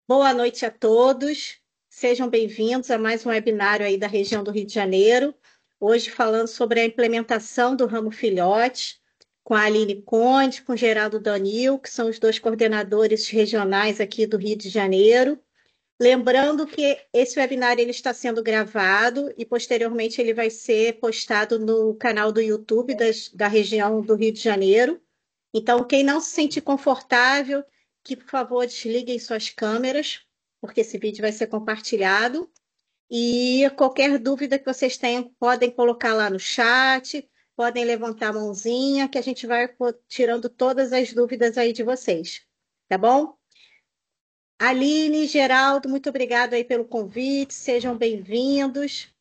Boa noite a todos. Sejam bem-vindos a mais um webinário aí da região do Rio de Janeiro. Hoje falando sobre a implementação do ramo filhote, com a Aline Conde, com o Geraldo Danil, que são os dois coordenadores regionais aqui do Rio de Janeiro. Lembrando que esse webinário ele está sendo gravado e posteriormente ele vai ser postado no canal do YouTube da região do Rio de Janeiro. Então, quem não se sentir confortável, que por favor desliguem suas câmeras, porque esse vídeo vai ser compartilhado. E qualquer dúvida que vocês tenham, podem colocar lá no chat, podem levantar a mãozinha, que a gente vai tirando todas as dúvidas aí de vocês. Tá bom? Aline, Geraldo, muito obrigado aí pelo convite, sejam bem-vindos,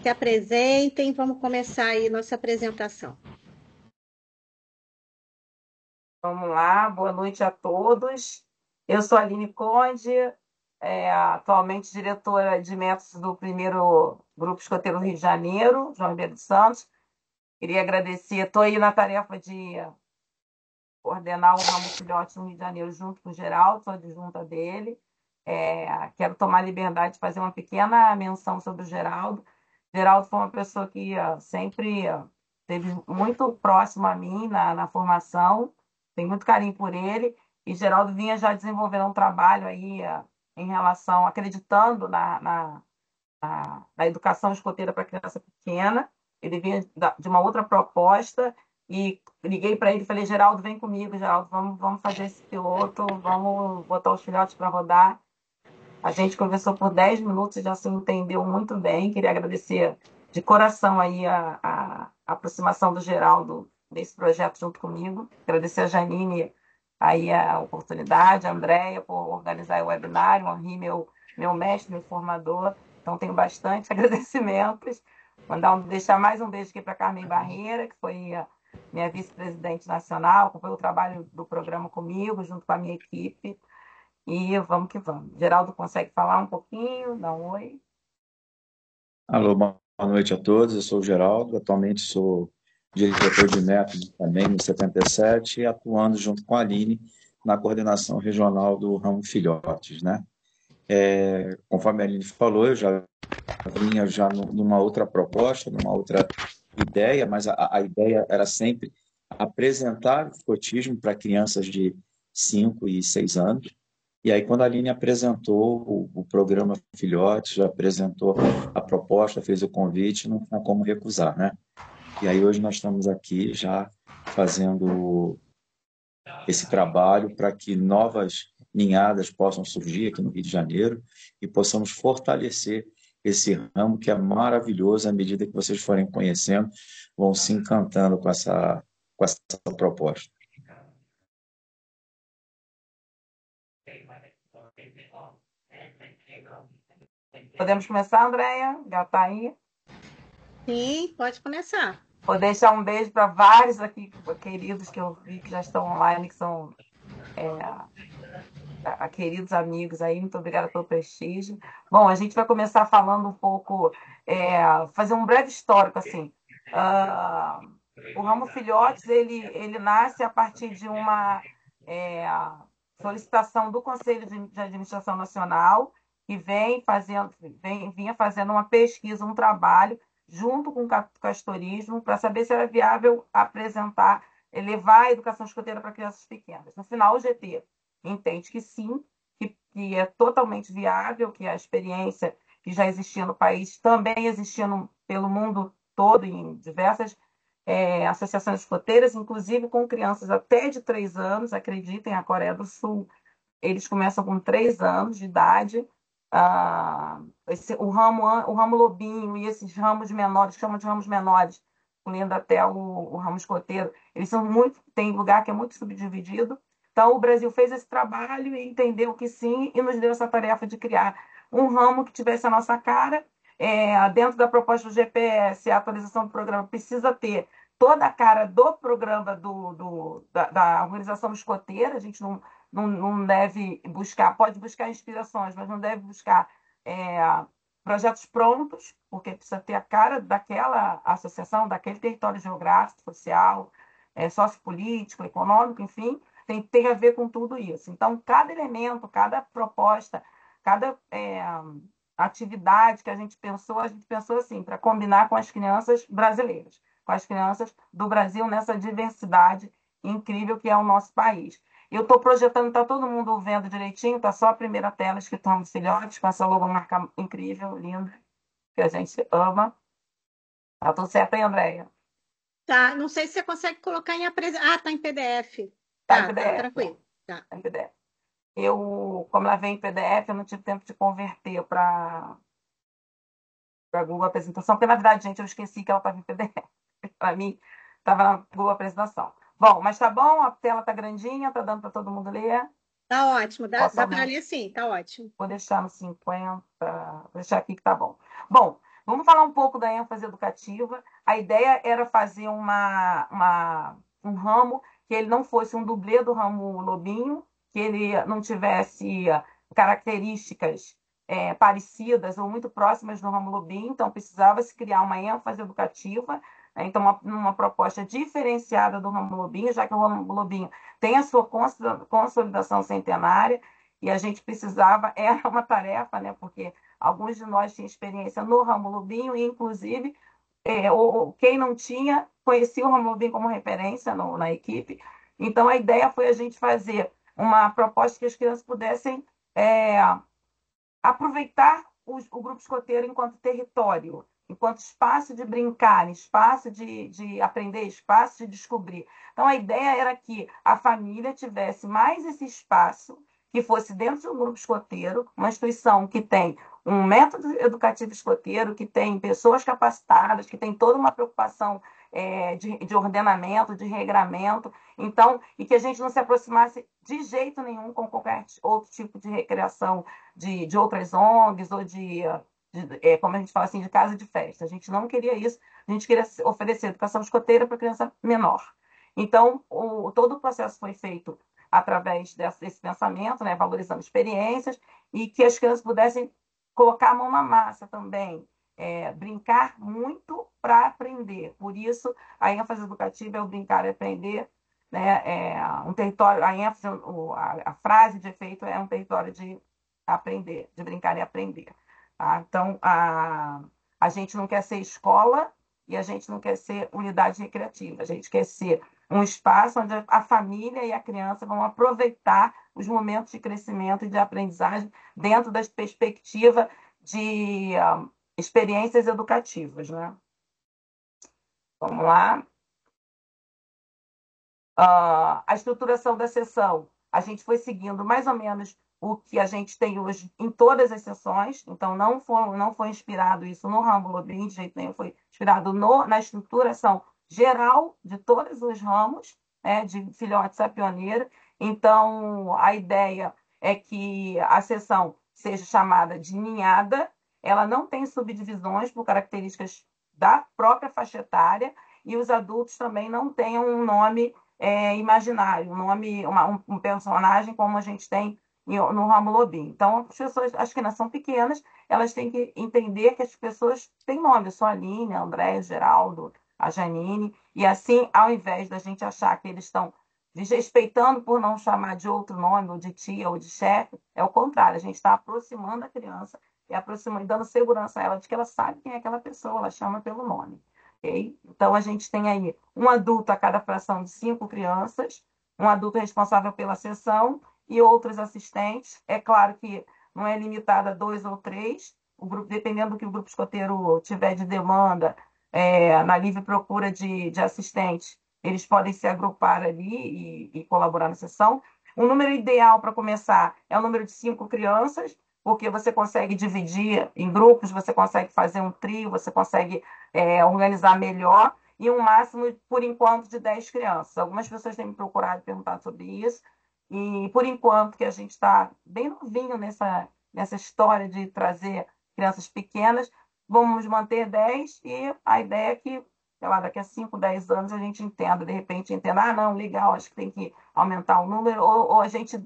se apresentem, vamos começar aí nossa apresentação. Vamos lá, boa noite a todos. Eu sou a Aline Conde, atualmente diretora de métodos do primeiro Grupo Escoteiro do Rio de Janeiro, João Ribeiro dos Santos. Queria agradecer, estou aí na tarefa de coordenar o ramo filhote no Rio de Janeiro junto com o Geraldo, sou adjunta dele. Quero tomar a liberdade de fazer uma pequena menção sobre o Geraldo. Geraldo foi uma pessoa que sempre esteve muito próximo a mim na formação, tenho muito carinho por ele, e Geraldo vinha já desenvolvendo um trabalho aí em relação, acreditando na educação escoteira para criança pequena. Ele vinha de uma outra proposta e liguei para ele e falei: Geraldo, vem comigo, Geraldo, vamos fazer esse piloto, vamos botar os filhotes para rodar. A gente conversou por 10 minutos e já se entendeu muito bem. Queria agradecer de coração aí a aproximação do Geraldo nesse projeto junto comigo. Agradecer a Janine aí a oportunidade, a Andréia por organizar o webinário, o Henri, meu mestre, meu formador. Então, tenho bastante agradecimentos. Deixar mais um beijo aqui para a Carmen Barreira, que foi a minha vice-presidente nacional, acompanhou o trabalho do programa comigo, junto com a minha equipe. E vamos que vamos. Geraldo consegue falar um pouquinho? Dá um oi. Alô, boa noite a todos. Eu sou o Geraldo, atualmente sou diretor de método também no 77 e atuando junto com a Aline na coordenação regional do ramo filhotes, né? Conforme a Aline falou, eu já vinha numa outra proposta, numa outra ideia, mas a ideia era sempre apresentar o filhotismo para crianças de 5 e 6 anos. E aí, quando a Aline apresentou o programa Filhotes, já apresentou a proposta, fez o convite, não tinha como recusar, né? E aí, hoje nós estamos aqui já fazendo esse trabalho para que novas ninhadas possam surgir aqui no Rio de Janeiro e possamos fortalecer esse ramo que é maravilhoso. À medida que vocês forem conhecendo, vão se encantando com essa proposta. Podemos começar, Andréia? Já está aí? Sim, pode começar. Vou deixar um beijo para vários aqui queridos que eu vi que já estão online, que são queridos amigos aí. Muito obrigada pelo prestígio. Bom, a gente vai começar falando um pouco, fazer um breve histórico, assim. Ah, o ramo Filhotes, ele nasce a partir de uma é, solicitação do Conselho de Administração Nacional, que vinha fazendo uma pesquisa, um trabalho, junto com o Castorismo, para saber se era viável apresentar, levar a educação escoteira para crianças pequenas. No final, o GT entende que sim, que é totalmente viável, que a experiência que já existia no país também existia pelo mundo todo, em diversas associações escoteiras, inclusive com crianças até de 3 anos. Acreditem, a Coreia do Sul, eles começam com 3 anos de idade. O ramo lobinho e esses ramos menores, chamam de ramos menores, incluindo até o ramo escoteiro, eles são muito, tem lugar que é muito subdividido. Então, o Brasil fez esse trabalho e entendeu que sim, e nos deu essa tarefa de criar um ramo que tivesse a nossa cara. Dentro da proposta do GPS, a atualização do programa precisa ter toda a cara do programa da organização escoteira. A gente não deve buscar, pode buscar inspirações, mas não deve buscar é, projetos prontos, porque precisa ter a cara daquela associação, daquele território geográfico, social, sociopolítico, econômico, enfim. tem a ver com tudo isso. Então, cada elemento, cada proposta, cada atividade que a gente pensou assim, para combinar com as crianças brasileiras, com as crianças do Brasil nessa diversidade incrível que é o nosso país. Eu estou projetando, está todo mundo vendo direitinho, está só a primeira tela escrito Ramos Filhotes, com essa logomarca incrível, linda, que a gente ama. Tá tudo certo aí, Andréia? Tá, não sei se você consegue colocar em apresentação. Ah, tá em PDF. Tá em Tá PDF, tranquilo. Tá. tá em PDF. Como ela vem em PDF, eu não tive tempo de converter para Google Apresentação, porque na verdade, gente, eu esqueci que ela estava em PDF. Para mim, estava na Google Apresentação. Bom, mas tá bom, a tela tá grandinha, tá dando para todo mundo ler. Tá ótimo, Posso dá para aumentar? ler sim, tá ótimo. Vou deixar no 50, vou deixar aqui que tá bom. Bom, vamos falar um pouco da ênfase educativa. A ideia era fazer um ramo que ele não fosse um dublê do ramo Lobinho, que ele não tivesse características parecidas ou muito próximas do ramo Lobinho, então precisava se criar uma ênfase educativa, né? Então uma proposta diferenciada do ramo Lobinho, já que o ramo Lobinho tem a sua consolidação centenária, e a gente precisava, era uma tarefa, né? Porque alguns de nós tinham experiência no ramo Lobinho, e inclusive ou quem não tinha, conhecia o ramo Lobinho como referência na equipe. Então a ideia foi a gente fazer uma proposta que as crianças pudessem aproveitar o grupo escoteiro enquanto território, enquanto espaço de brincar, espaço de aprender, espaço de descobrir. Então, a ideia era que a família tivesse mais esse espaço, que fosse dentro de um grupo escoteiro, uma instituição que tem um método educativo escoteiro, que tem pessoas capacitadas, que tem toda uma preocupação de ordenamento, de regramento, então, e que a gente não se aproximasse de jeito nenhum com qualquer outro tipo de recreação de outras ONGs ou como a gente fala assim, de casa de festa. A gente não queria isso, a gente queria oferecer educação escoteira para criança menor. Então, todo o processo foi feito através desse pensamento, né, valorizando experiências, e que as crianças pudessem colocar a mão na massa também, brincar muito para aprender. Por isso, a ênfase educativa é o brincar e aprender, né? Um território, a ênfase, a frase de efeito é um território de aprender, de brincar e aprender. Tá? Então, a gente não quer ser escola e a gente não quer ser unidade recreativa. A gente quer ser um espaço onde a família e a criança vão aproveitar os momentos de crescimento e de aprendizagem dentro da perspectiva de experiências educativas, né? Vamos lá. A estruturação da sessão, a gente foi seguindo mais ou menos o que a gente tem hoje em todas as sessões, então não foi inspirado isso no ramo Lobinho, de jeito nenhum, foi inspirado na estruturação geral de todos os ramos, de filhotes a pioneira. Então, a ideia é que a sessão seja chamada de ninhada, ela não tem subdivisões por características da própria faixa etária, e os adultos também não tenham um nome imaginário, um personagem como a gente tem no ramo Lobinho. Então, as crianças são pequenas, elas têm que entender que as pessoas têm nome. Eu sou a Aline, a André, o Geraldo, a Janine, e assim, ao invés da gente achar que eles estão desrespeitando por não chamar de outro nome, ou de tia, ou de chefe, é o contrário, a gente está aproximando a criança e aproximando, dando segurança a ela de que ela sabe quem é aquela pessoa, ela chama pelo nome. Okay? Então, a gente tem aí um adulto a cada fração de 5 crianças, um adulto responsável pela sessão e outros assistentes. É claro que não é limitado a 2 ou 3, dependendo do que o grupo escoteiro tiver de demanda, na livre procura de assistentes, eles podem se agrupar ali e colaborar na sessão. O número ideal para começar é o número de 5 crianças, porque você consegue dividir em grupos, você consegue fazer um trio, você consegue organizar melhor, e um máximo, por enquanto, de 10 crianças. Algumas pessoas têm me procurado e perguntado sobre isso, e por enquanto que a gente está bem novinho nessa história de trazer crianças pequenas, vamos manter 10, e a ideia é que, sei lá, daqui a 5, 10 anos a gente entenda, de repente entenda, não, legal, acho que tem que aumentar o número, ou a gente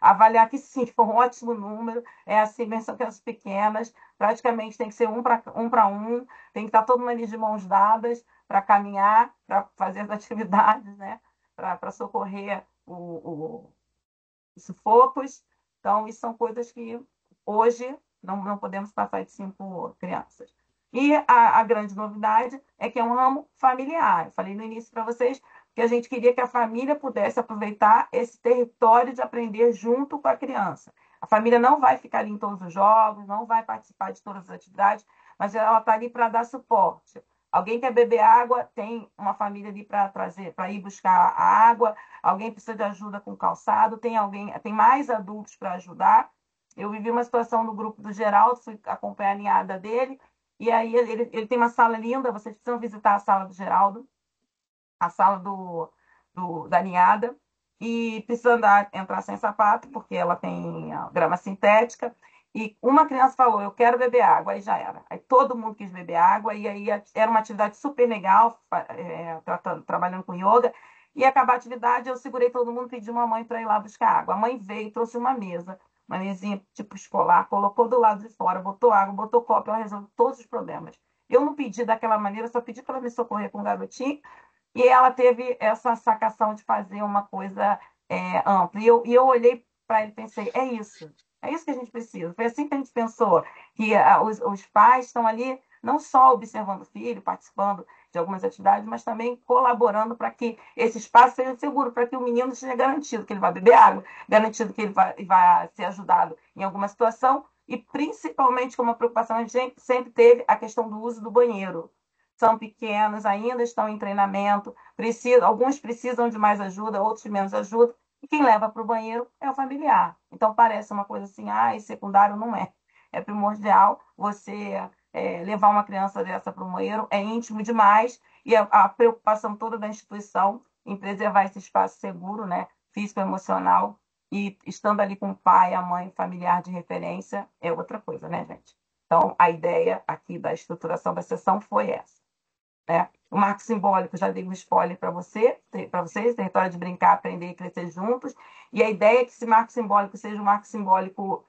avaliar que sim, foi um ótimo número, assim mesmo, são crianças pequenas, praticamente tem que ser um para um, tem que estar todo mundo ali de mãos dadas para caminhar, para fazer as atividades, né? Para socorrer os sufocos. Então, isso são coisas que hoje não podemos passar de 5 crianças. E a grande novidade é que é um ramo familiar. Eu falei no início para vocês que a gente queria que a família pudesse aproveitar esse território de aprender junto com a criança. A família não vai ficar ali em todos os jogos, não vai participar de todas as atividades, mas ela está ali para dar suporte. Alguém quer beber água, tem uma família ali para trazer, para ir buscar a água. Alguém precisa de ajuda com calçado, tem mais adultos para ajudar. Eu vivi uma situação no grupo do Geraldo, fui acompanhar a ninhada dele, e aí ele tem uma sala linda, vocês precisam visitar a sala do Geraldo, a sala da ninhada, e precisa entrar sem sapato, porque ela tem grama sintética. E uma criança falou, eu quero beber água, aí já era. Aí todo mundo quis beber água, e aí era uma atividade super legal, trabalhando com yoga. E acabar a atividade, eu segurei todo mundo, pedi uma mãe para ir lá buscar água. A mãe veio, trouxe uma mesinha tipo escolar, colocou do lado de fora, botou água, botou copo, ela resolveu todos os problemas. Eu não pedi daquela maneira, só pedi para ela me socorrer com um garotinho, e ela teve essa sacação de fazer uma coisa ampla. E eu olhei para ele e pensei, é isso que a gente precisa. Foi assim que a gente pensou, que os pais estão ali não só observando o filho, participando de algumas atividades, mas também colaborando para que esse espaço seja seguro, para que o menino seja garantido que ele vai beber água, garantido que ele vai ser ajudado em alguma situação, e principalmente, como a preocupação a gente sempre teve, a questão do uso do banheiro. São pequenos, ainda estão em treinamento, alguns precisam de mais ajuda, outros de menos ajuda, e quem leva para o banheiro é o familiar. Então parece uma coisa assim, secundário não é. É primordial você levar uma criança dessa para o banheiro, é íntimo demais, e a preocupação toda da instituição em preservar esse espaço seguro, né, físico e emocional, e estando ali com o pai, a mãe, familiar de referência, é outra coisa, né, gente? Então, a ideia aqui da estruturação da sessão foi essa. Né? O marco simbólico, já dei um spoiler para vocês, território de brincar, aprender e crescer juntos. E a ideia é que esse marco simbólico seja um marco simbólico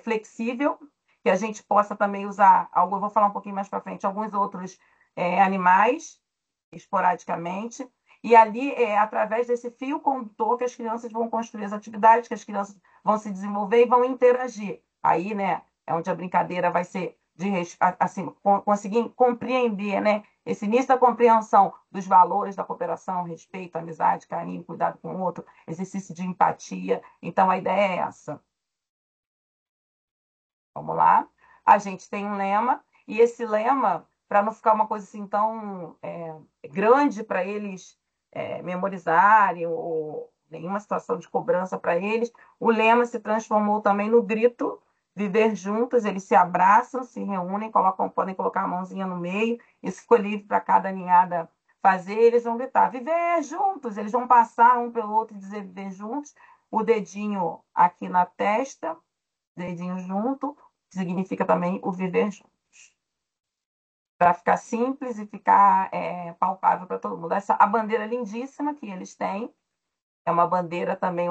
flexível, que a gente possa também usar, eu vou falar um pouquinho mais para frente, alguns outros animais, esporadicamente. E ali, através desse fio condutor, que as crianças vão construir as atividades, que as crianças vão se desenvolver e vão interagir. Aí, né, é onde a brincadeira vai ser assim, conseguir compreender, né, esse início da compreensão dos valores da cooperação, respeito, amizade, carinho, cuidado com o outro, exercício de empatia. Então, a ideia é essa. Vamos lá. A gente tem um lema, e esse lema, para não ficar uma coisa assim tão grande para eles memorizarem, ou nenhuma situação de cobrança para eles, o lema se transformou também no grito viver juntos, eles se abraçam, se reúnem, podem colocar a mãozinha no meio, isso ficou livre para cada ninhada fazer, eles vão gritar, viver juntos, eles vão passar um pelo outro e dizer viver juntos, o dedinho aqui na testa, dedinho junto, significa também o viver juntos. Para ficar simples e ficar palpável para todo mundo. A bandeira lindíssima que eles têm, é uma bandeira também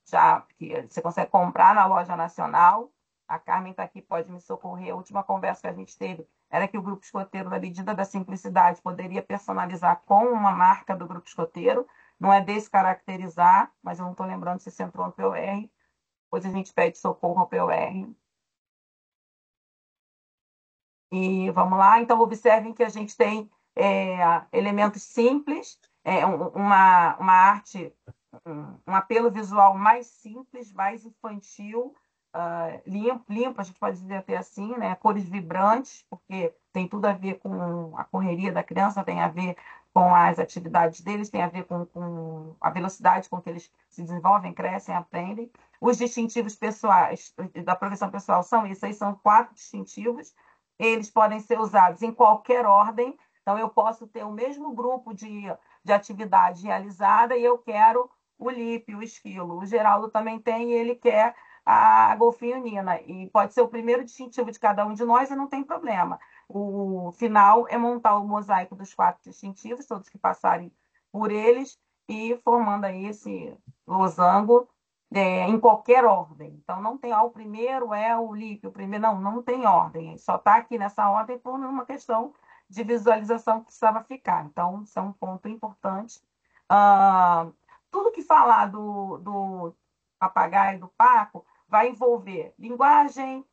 já que você consegue comprar na loja nacional. A Carmen está aqui, pode me socorrer. A última conversa que a gente teve era que o Grupo Escoteiro, na medida da simplicidade, poderia personalizar com uma marca do Grupo Escoteiro. Não é descaracterizar, mas eu não estou lembrando se você entrou no POR. Depois a gente pede socorro ao POR. E vamos lá, então observem que a gente tem elementos simples, uma arte, um apelo visual mais simples, mais infantil, limpo, a gente pode dizer até assim, né? Cores vibrantes, porque tem tudo a ver com a correria da criança, tem a ver com as atividades deles, tem a ver com a velocidade com que eles se desenvolvem, crescem, aprendem. Os distintivos pessoais da progressão pessoal são isso aí, são 4 distintivos. Eles podem ser usados em qualquer ordem. Então, eu posso ter o mesmo grupo de atividade realizada e eu quero o LIP, o esquilo. O Geraldo também tem e ele quer a golfinho Nina. E pode ser o primeiro distintivo de cada um de nós e não tem problema. O final é montar o mosaico dos 4 distintivos, todos que passarem por eles, e formando aí esse losango em qualquer ordem. Então, não tem, o primeiro é o LIP, o primeiro, não tem ordem. Só está aqui nessa ordem por uma questão de visualização que precisava ficar. Então, isso é um ponto importante. tudo que falar do papagaio, do Paco, vai envolver linguagem,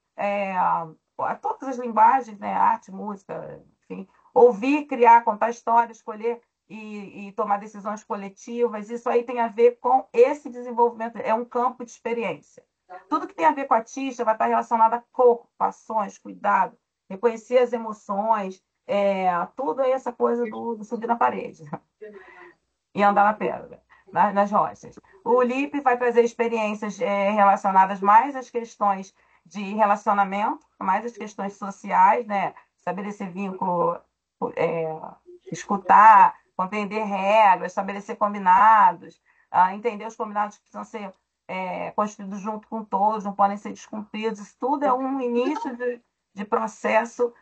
todas as linguagens, né? Arte, música, enfim. Ouvir, criar, contar história, escolher e tomar decisões coletivas. Isso aí tem a ver com esse desenvolvimento, é um campo de experiência. Tudo que tem a ver com a artista vai estar relacionado a corpo, ações, cuidado, reconhecer as emoções, tudo essa coisa do subir na parede e andar na pedra, nas rochas. O LIP vai trazer experiências relacionadas mais às questões de relacionamento, mais às questões sociais, né? Estabelecer vínculo, é, escutar, compreender regras, estabelecer combinados, entender os combinados que precisam ser construídos junto com todos, não podem ser descumpridos. Isso tudo é um início de processo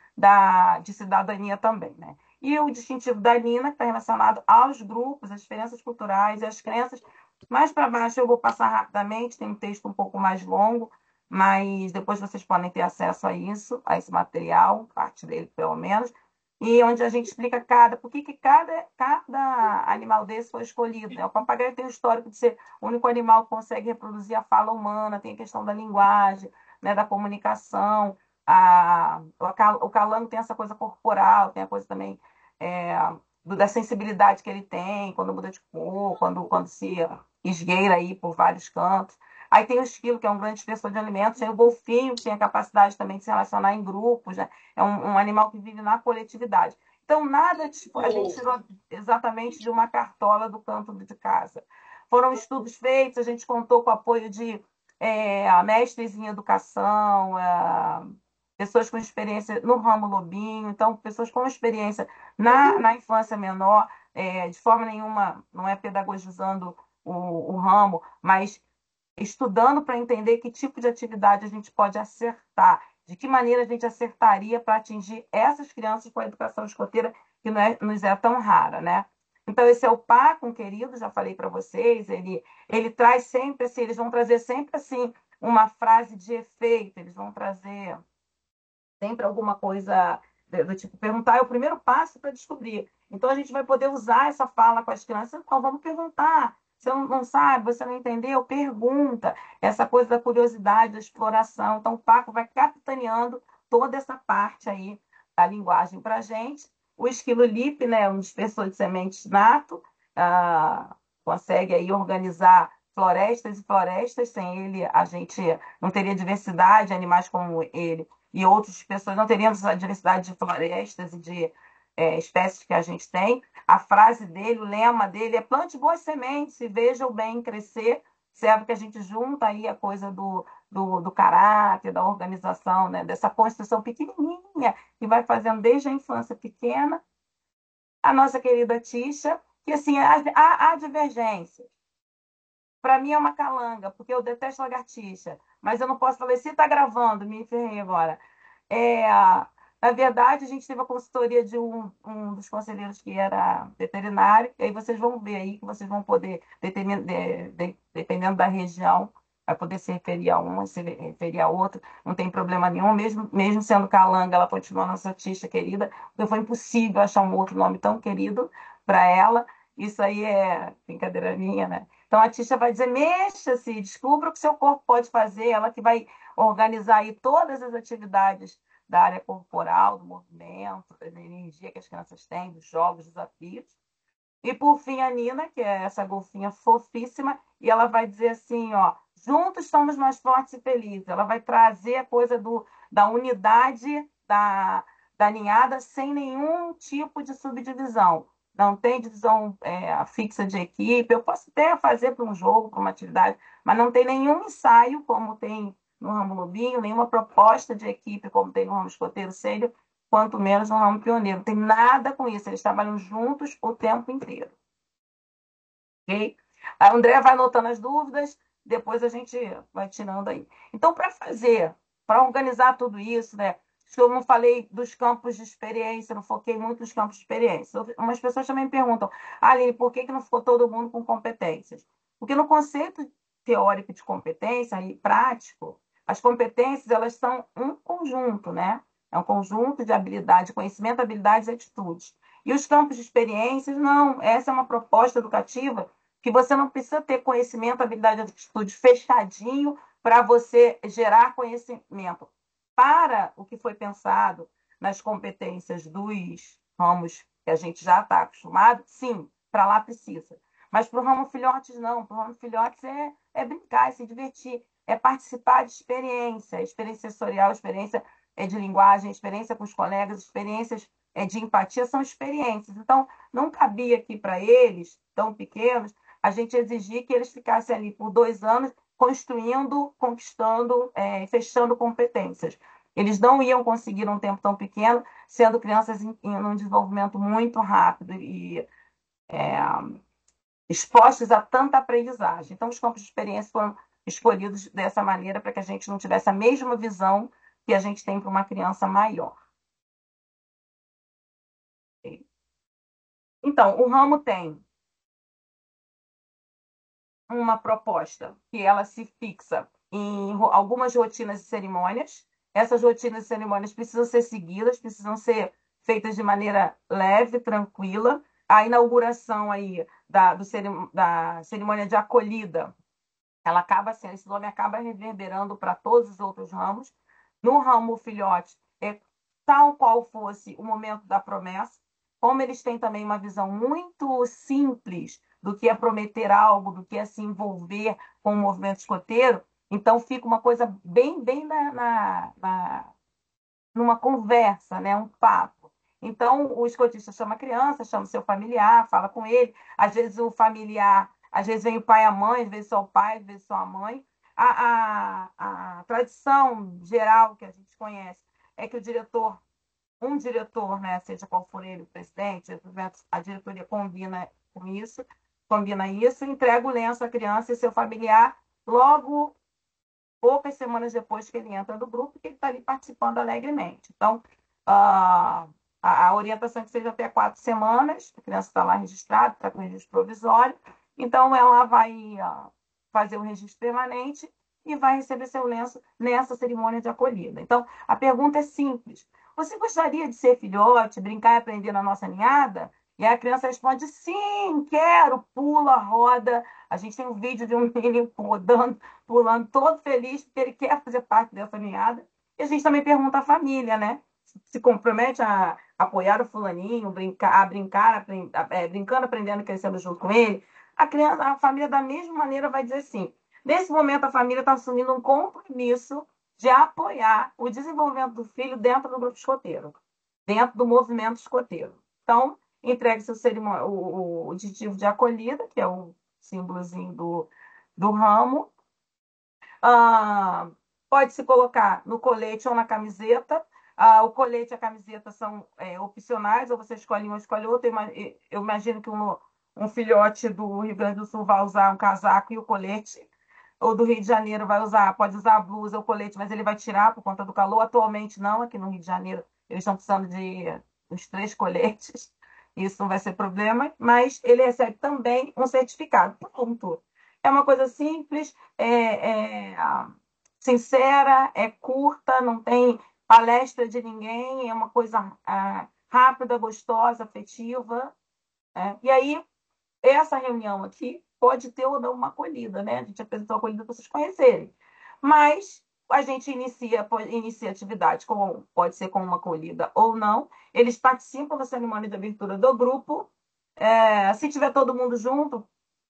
de cidadania também, né? E o distintivo da Nina, que está relacionado aos grupos, às diferenças culturais e às crenças. Mais para baixo eu vou passar rapidamente, tem um texto um pouco mais longo, mas depois vocês podem ter acesso a isso, a esse material, parte dele pelo menos, e onde a gente explica por que cada animal desse foi escolhido. Né? O papagaio tem o histórico de ser o único animal que consegue reproduzir a fala humana, tem a questão da linguagem, né, da comunicação, o calango tem essa coisa corporal, tem a coisa também da sensibilidade que ele tem, quando muda de cor, quando se esgueira aí por vários cantos. Aí tem o esquilo, que é um grande expressor de alimentos, tem o golfinho, que tem a capacidade também de se relacionar em grupos, né? É um animal que vive na coletividade. Então, nada a gente tirou exatamente de uma cartola do canto de casa. Foram estudos feitos, a gente contou com o apoio de mestres em educação, pessoas com experiência no ramo lobinho, então, pessoas com experiência na infância menor, de forma nenhuma, não é pedagogizando o ramo, mas estudando para entender que tipo de atividade a gente pode acertar, de que maneira a gente acertaria para atingir essas crianças com a educação escoteira que nos é tão rara, né? Então, esse é o Paco, um querido, já falei para vocês, ele traz sempre assim, eles vão trazer sempre assim uma frase de efeito, eles vão trazer sempre alguma coisa do tipo, perguntar é o primeiro passo para descobrir. Então, a gente vai poder usar essa fala com as crianças. Então, vamos perguntar. Você não sabe, você não entendeu? Pergunta. Essa coisa da curiosidade, da exploração. Então, o Paco vai capitaneando toda essa parte aí da linguagem para a gente. O esquilo Lipe, né, um dispersor de sementes nato, consegue aí organizar florestas e florestas. Sem ele, a gente não teria diversidade de animais como ele e outras pessoas não teriam essa diversidade de florestas e de espécies que a gente tem. A frase dele, o lema dele é plante boas sementes e veja o bem crescer. Serve que a gente junta aí a coisa do caráter, da organização, né? Dessa construção pequenininha que vai fazendo desde a infância pequena. A nossa querida Tisha, que assim, há divergências. Para mim é uma calanga, porque eu detesto lagartixa. Mas eu não posso falar, se está gravando, me enferrei agora. Na verdade, a gente teve a consultoria de um dos conselheiros que era veterinário, e aí vocês vão ver aí que vocês vão poder, dependendo da região, vai poder se referir a um, se referir a outro, não tem problema nenhum, mesmo sendo calanga, ela continua nossa tixa querida, porque foi impossível achar um outro nome tão querido para ela. Isso aí é brincadeira minha, né? Então a Tisha vai dizer: mexa-se, descubra o que seu corpo pode fazer, ela que vai organizar aí todas as atividades da área corporal, do movimento, da energia que as crianças têm, dos jogos, desafios. E por fim a Nina, que é essa golfinha fofíssima, e ela vai dizer assim, ó, juntos somos mais fortes e felizes. Ela vai trazer a coisa da unidade da ninhada sem nenhum tipo de subdivisão. Não tem divisão fixa de equipe. Eu posso até fazer para um jogo, para uma atividade, mas não tem nenhum ensaio, como tem no ramo lobinho, nenhuma proposta de equipe, como tem no ramo escoteiro sênior, quanto menos no ramo pioneiro. Não tem nada com isso, eles trabalham juntos o tempo inteiro. Ok? A André vai anotando as dúvidas, depois a gente vai tirando aí. Então, para organizar tudo isso, né? Eu não falei dos campos de experiência, não foquei muito nos campos de experiência. Umas pessoas também me perguntam, Aline, por que não ficou todo mundo com competências? Porque no conceito teórico de competência e prático, as competências elas são um conjunto, né? É um conjunto de habilidade, conhecimento, habilidades e atitudes. E os campos de experiências, não. Essa é uma proposta educativa que você não precisa ter conhecimento, habilidade de atitude fechadinho para você gerar conhecimento. Para o que foi pensado nas competências dos ramos que a gente já está acostumado, sim, para lá precisa. Mas para o ramo filhotes, não. Para o ramo filhotes é brincar, é se divertir, é participar de experiência sensorial, experiência de linguagem, experiência com os colegas, experiências de empatia, são experiências. Então, não cabia aqui para eles, tão pequenos, a gente exigir que eles ficassem ali por 2 anos construindo, conquistando, fechando competências. Eles não iam conseguir um tempo tão pequeno, sendo crianças em um desenvolvimento muito rápido e expostos a tanta aprendizagem. Então, os campos de experiência foram escolhidos dessa maneira para que a gente não tivesse a mesma visão que a gente tem para uma criança maior. Então, o ramo tem uma proposta que ela se fixa em algumas rotinas e cerimônias. Essas rotinas e cerimônias precisam ser seguidas, precisam ser feitas de maneira leve, tranquila. A inauguração aí da cerimônia de acolhida, ela acaba sendo, esse nome acaba reverberando para todos os outros ramos. No ramo filhote, é tal qual fosse o momento da promessa, como eles têm também uma visão muito simples do que é prometer algo, do que é se envolver com o movimento escoteiro, então fica uma coisa bem numa conversa, né? Um papo. Então, o escotista chama a criança, chama o seu familiar, fala com ele. Às vezes o familiar, às vezes vem o pai e a mãe, às vezes só o pai, às vezes só a mãe. A tradição geral que a gente conhece é que um diretor, né, seja qual for ele, o presidente, a diretoria combina isso, entrega o lenço à criança e seu familiar logo poucas semanas depois que ele entra no grupo, que ele está ali participando alegremente. Então, a orientação é que seja até 4 semanas, a criança está lá registrada, está com registro provisório, então ela vai fazer o registro permanente e vai receber seu lenço nessa cerimônia de acolhida. Então, a pergunta é simples. Você gostaria de ser filhote, brincar e aprender na nossa ninhada? E a criança responde, sim, quero, pula, roda. A gente tem um vídeo de um menino rodando, pulando, todo feliz, porque ele quer fazer parte dessa ninhada. E a gente também pergunta à família, né? Se compromete a apoiar o fulaninho, brincando, aprendendo, crescendo junto com ele. A família, da mesma maneira, vai dizer sim. Nesse momento, a família está assumindo um compromisso de apoiar o desenvolvimento do filho dentro do grupo escoteiro, dentro do movimento escoteiro. Então, entregue-se o distintivo de acolhida, que é o símbolozinho do ramo. Pode se colocar no colete ou na camiseta. O colete e a camiseta são opcionais, ou você escolhe um ou escolhe outro. Eu imagino que um filhote do Rio Grande do Sul vai usar um casaco e o colete, ou do Rio de Janeiro pode usar a blusa ou o colete, mas ele vai tirar por conta do calor. Atualmente não, aqui no Rio de Janeiro eles estão precisando de uns 3 coletes, isso não vai ser problema, mas ele recebe também um certificado. Pronto. É uma coisa simples, sincera, é curta, não tem palestra de ninguém, é uma coisa rápida, gostosa, afetiva. E aí, essa reunião aqui pode ter ou não uma acolhida, né? A gente apresentou a acolhida para vocês conhecerem. Mas a gente inicia atividade, pode ser com uma acolhida ou não. Eles participam da cerimônia de abertura do grupo. Se tiver todo mundo junto,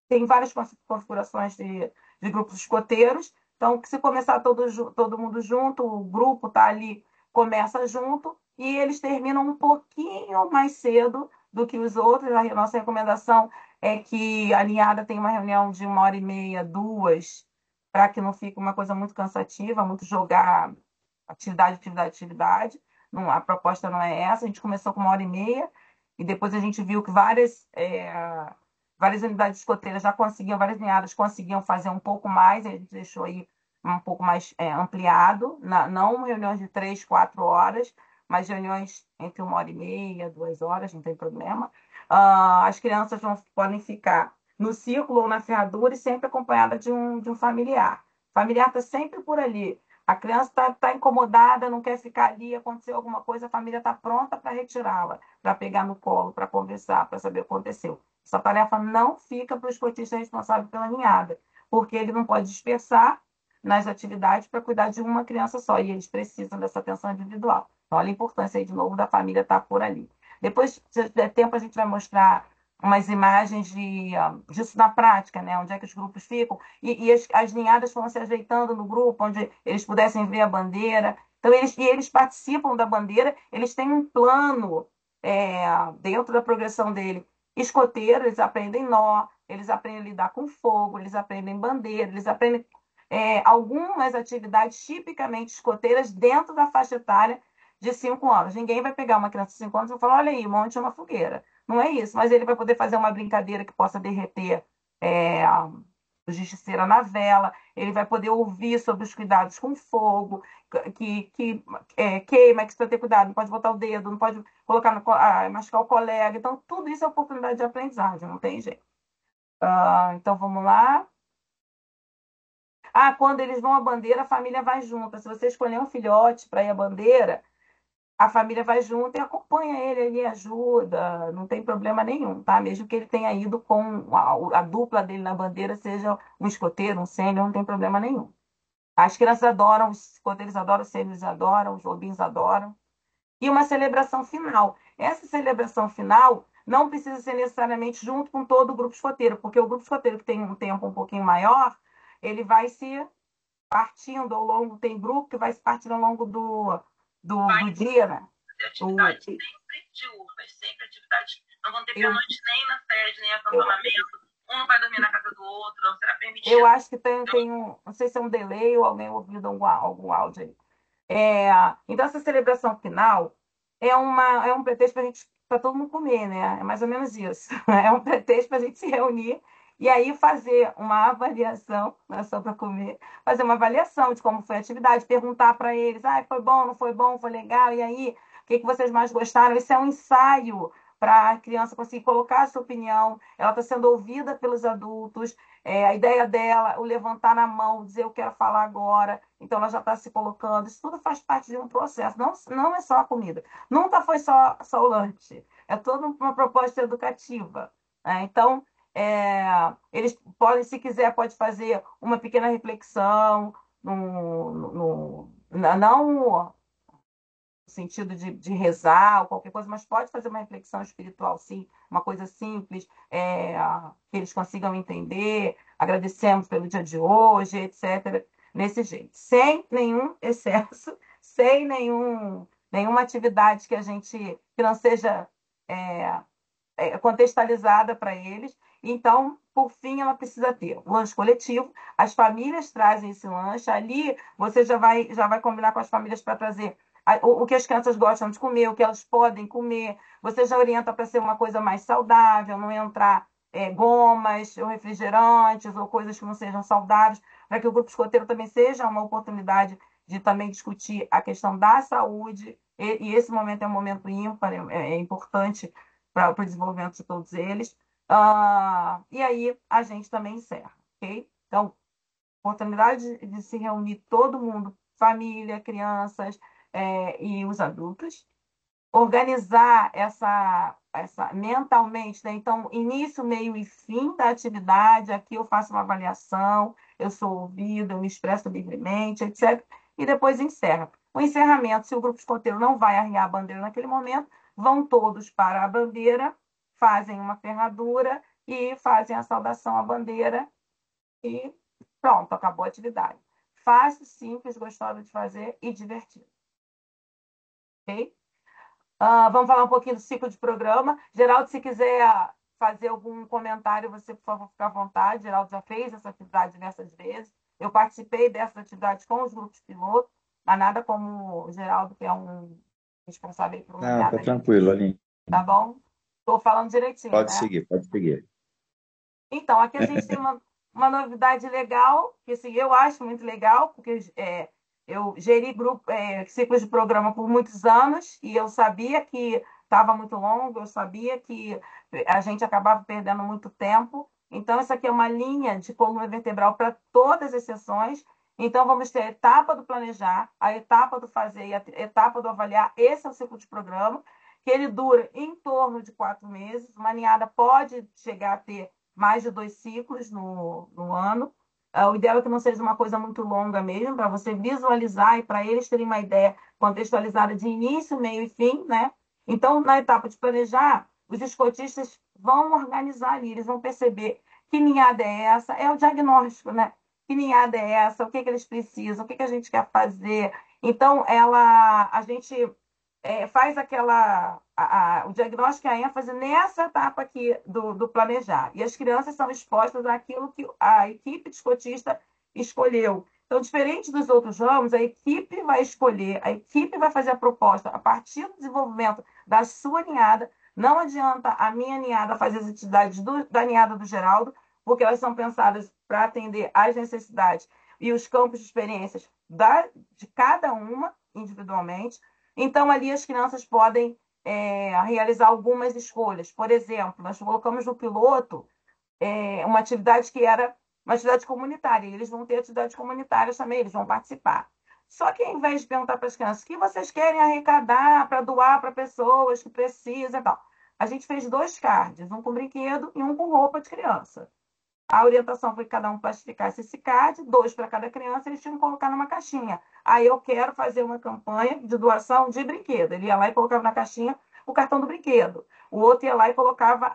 tem várias configurações de grupos escoteiros. Então, se começar todo mundo junto, o grupo está ali, começa junto, e eles terminam um pouquinho mais cedo do que os outros. A nossa recomendação é que a ninhada tenha uma reunião de 1h30, 2, para que não fique uma coisa muito cansativa, muito jogar atividade. Não, a proposta não é essa. A gente começou com 1h30 e depois a gente viu que várias unidades escoteiras já conseguiam, várias ninhadas conseguiam fazer um pouco mais, a gente deixou aí um pouco mais ampliado, não reuniões de 3, 4 horas, mas reuniões entre 1h30, 2 horas, não tem problema. As crianças podem ficar no círculo ou na ferradura e sempre acompanhada de um familiar. O familiar está sempre por ali. A criança está incomodada, não quer ficar ali, aconteceu alguma coisa, a família está pronta para retirá-la, para pegar no colo, para conversar, para saber o que aconteceu. Essa tarefa não fica para o escotista responsável pela ninhada, porque ele não pode dispersar nas atividades para cuidar de uma criança só, e eles precisam dessa atenção individual. Então, olha a importância aí, de novo, da família estar por ali. Depois, se der tempo, a gente vai mostrar umas imagens disso na prática, né? Onde é que os grupos ficam, e as ninhadas foram se ajeitando no grupo, onde eles pudessem ver a bandeira. Então, eles participam da bandeira, eles têm um plano dentro da progressão dele. Escoteiro, eles aprendem nó, eles aprendem a lidar com fogo, eles aprendem bandeira, eles aprendem algumas atividades tipicamente escoteiras dentro da faixa etária de 5 anos. Ninguém vai pegar uma criança de 5 anos e falar, olha aí, monte uma fogueira. Não é isso, mas ele vai poder fazer uma brincadeira que possa derreter justiceira na vela, ele vai poder ouvir sobre os cuidados com fogo, que queima, que você tem que ter cuidado, não pode botar o dedo, não pode colocar machucar o colega. Então, tudo isso é oportunidade de aprendizagem, não tem jeito. Então, vamos lá. Quando eles vão à bandeira, a família vai junto. Se você escolher um filhote para ir à bandeira, a família vai junto e acompanha ele, ele ajuda, não tem problema nenhum, tá? Mesmo que ele tenha ido com a dupla dele na bandeira, seja um escoteiro, um sênior, não tem problema nenhum. As crianças adoram, os escoteiros adoram, os sêniores adoram, os lobinhos adoram. E uma celebração final. Essa celebração final não precisa ser necessariamente junto com todo o grupo escoteiro, porque o grupo escoteiro que tem um tempo um pouquinho maior, ele vai se partindo ao longo, tem grupo que vai se partindo ao longo do dia, né? Atividade sempre atividade. Não vão ter pernoite nem na sede, nem acantonamento. Um não vai dormir na casa do outro, não será permitido. Eu acho que tem não sei se é um delay ou alguém ouvindo algum áudio aí. Então, essa celebração final é um pretexto para todo mundo comer, né? É mais ou menos isso. É um pretexto para a gente se reunir e aí fazer uma avaliação, não é só para comer, fazer uma avaliação de como foi a atividade, perguntar para eles, foi bom, foi legal, e aí, o que vocês mais gostaram? Isso é um ensaio para a criança conseguir colocar a sua opinião, ela está sendo ouvida pelos adultos, a ideia dela, o levantar na mão, dizer eu quero falar agora, então ela já está se colocando, isso tudo faz parte de um processo, não é só a comida, nunca foi só o lanche, é toda uma proposta educativa, né? Então, eles podem, se quiser, pode fazer uma pequena reflexão, não no sentido de rezar ou qualquer coisa, mas pode fazer uma reflexão espiritual, sim, uma coisa simples, que eles consigam entender, agradecemos pelo dia de hoje, etc., nesse jeito, sem nenhum excesso, sem nenhuma atividade que não seja contextualizada para eles. Então, por fim, ela precisa ter um lanche coletivo. As famílias trazem esse lanche. Ali, você já vai combinar com as famílias para trazer o que as crianças gostam de comer, o que elas podem comer. Você já orienta para ser uma coisa mais saudável, não entrar gomas ou refrigerantes ou coisas que não sejam saudáveis, para que o grupo escoteiro também seja uma oportunidade de também discutir a questão da saúde. E esse momento é um momento ímpar, é importante para o desenvolvimento de todos eles. E aí a gente também encerra, ok? Então, oportunidade de se reunir todo mundo, família, crianças e os adultos, organizar essa mentalmente, né? Então, início, meio e fim da atividade, aqui eu faço uma avaliação, eu sou ouvido, eu me expresso livremente, etc. E depois encerra. O encerramento, se o grupo escoteiro não vai arriar a bandeira naquele momento, vão todos para a bandeira, fazem uma ferradura e fazem a saudação à bandeira e pronto, acabou a atividade. Fácil, simples, gostoso de fazer e divertido. Ok? Vamos falar um pouquinho do ciclo de programa. Geraldo, se quiser fazer algum comentário, você, por favor, fica à vontade. Geraldo já fez essa atividade diversas vezes. Eu participei dessas atividades com os grupos pilotos, mas nada como o Geraldo, que é um responsável por uma Não, tá tranquilo, Aline. Tá bom? Estou falando direitinho, pode né? seguir, pode seguir. Então, aqui a gente tem uma novidade legal, que assim, eu acho muito legal, porque eu geri ciclos de programa por muitos anos e eu sabia que estava muito longo, eu sabia que a gente acabava perdendo muito tempo. Então, essa aqui é uma linha de coluna vertebral para todas as sessões. Então, vamos ter a etapa do planejar, a etapa do fazer e a etapa do avaliar. Esse é o ciclo de programa. que ele dura em torno de 4 meses. Uma ninhada pode chegar a ter mais de 2 ciclos no ano. O ideal é que não seja uma coisa muito longa mesmo, para você visualizar e para eles terem uma ideia contextualizada de início, meio e fim, né? Então, na etapa de planejar, os escotistas vão organizar ali, eles vão perceber que ninhada é essa, é o diagnóstico, né? Que ninhada é essa, o que, que eles precisam, o que, que a gente quer fazer. Então, a gente faz o diagnóstico e a ênfase nessa etapa aqui do planejar. E as crianças são expostas àquilo que a equipe de escotista escolheu. Então, diferente dos outros ramos, a equipe vai escolher, a equipe vai fazer a proposta a partir do desenvolvimento da sua ninhada. Não adianta a minha ninhada fazer as atividades da ninhada do Geraldo, porque elas são pensadas para atender às necessidades e os campos de experiências de cada uma individualmente. Então, ali as crianças podem realizar algumas escolhas. Por exemplo, nós colocamos no piloto uma atividade que era uma atividade comunitária. E eles vão ter atividades comunitárias também, eles vão participar. Só que, ao invés de perguntar para as crianças o que vocês querem arrecadar para doar para pessoas que precisam e tal, a gente fez 2 cards, um com brinquedo e um com roupa de criança. A orientação foi que cada um plastificasse esse card, 2 para cada criança, eles tinham que colocar numa caixinha. Aí eu quero fazer uma campanha de doação de brinquedo. Ele ia lá e colocava na caixinha o cartão do brinquedo. O outro ia lá e colocava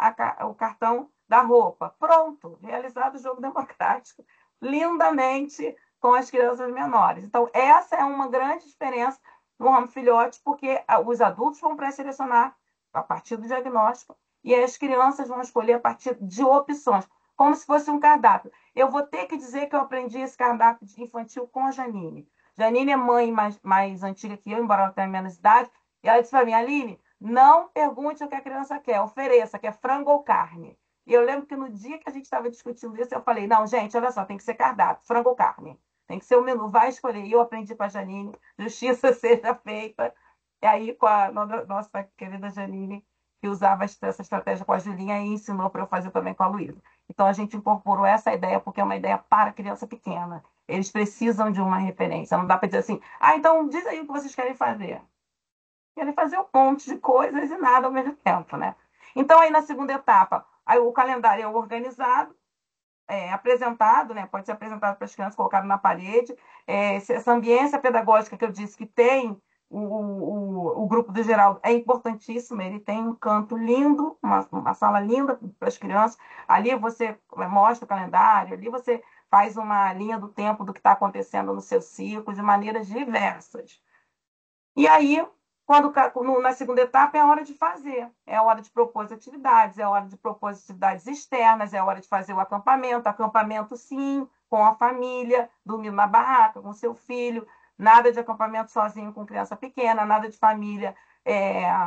o cartão da roupa. Pronto, realizado o jogo democrático, lindamente, com as crianças menores. Então, essa é uma grande diferença no ramo filhote, porque os adultos vão pré-selecionar a partir do diagnóstico e as crianças vão escolher a partir de opções, como se fosse um cardápio. Eu vou ter que dizer que eu aprendi esse cardápio infantil com a Janine. Janine é mãe mais antiga que eu, embora ela tenha menos idade, e ela disse para mim, Aline, não pergunte o que a criança quer, ofereça, quer frango ou carne. E eu lembro que no dia que a gente estava discutindo isso, eu falei, não, gente, olha só, tem que ser cardápio, frango ou carne. Tem que ser o menu, vai escolher. E eu aprendi com a Janine, justiça seja feita. E aí, com a nossa querida Janine, que usava essa estratégia com a Julinha e ensinou para eu fazer também com a Luísa. Então, a gente incorporou essa ideia porque é uma ideia para criança pequena. Eles precisam de uma referência. Não dá para dizer assim, então diz aí o que vocês querem fazer. Querem fazer um monte de coisas e nada ao mesmo tempo, né? Então, aí na segunda etapa, aí o calendário é organizado, apresentado, né? Pode ser apresentado para as crianças, colocado na parede. Essa ambiência pedagógica que eu disse que tem o grupo do Geraldo é importantíssimo, ele tem um canto lindo, uma sala linda para as crianças. Ali você mostra o calendário, ali você faz uma linha do tempo do que está acontecendo no seu ciclo, de maneiras diversas. E aí, na segunda etapa, é a hora de fazer, é a hora de propor as atividades, é a hora de propor as atividades externas, é a hora de fazer o acampamento sim, com a família, dormindo na barraca, com seu filho, nada de acampamento sozinho com criança pequena, nada de família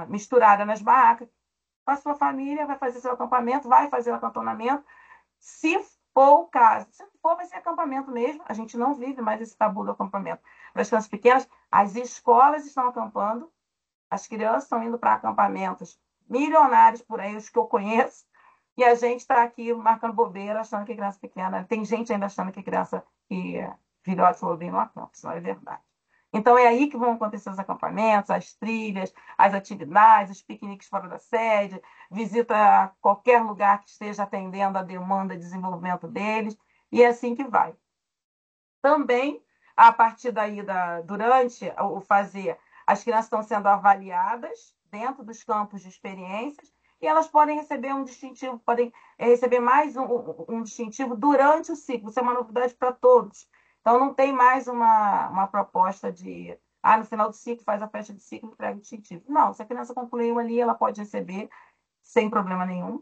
misturada nas barracas. Com a sua família, vai fazer seu acampamento, vai fazer o acantonamento, se for o caso. Se não for, vai ser acampamento mesmo. A gente não vive mais esse tabu do acampamento. Para as crianças pequenas, as escolas estão acampando, as crianças estão indo para acampamentos milionários por aí, os que eu conheço, e a gente está aqui marcando bobeira, achando que é criança pequena. Tem gente ainda achando que criança e filhote lobinho não acampa, isso não é verdade. Então, é aí que vão acontecer os acampamentos, as trilhas, as atividades, os piqueniques fora da sede, visita a qualquer lugar que esteja atendendo a demanda e desenvolvimento deles, e é assim que vai. Também, a partir daí, durante o fazer, as crianças estão sendo avaliadas dentro dos campos de experiências e elas podem receber um distintivo, podem receber mais um distintivo durante o ciclo. Isso é uma novidade para todos. Então, não tem mais uma proposta de, no final do ciclo, faz a festa de ciclo e entrega o distintivo. Não, se a criança concluiu ali, ela pode receber sem problema nenhum.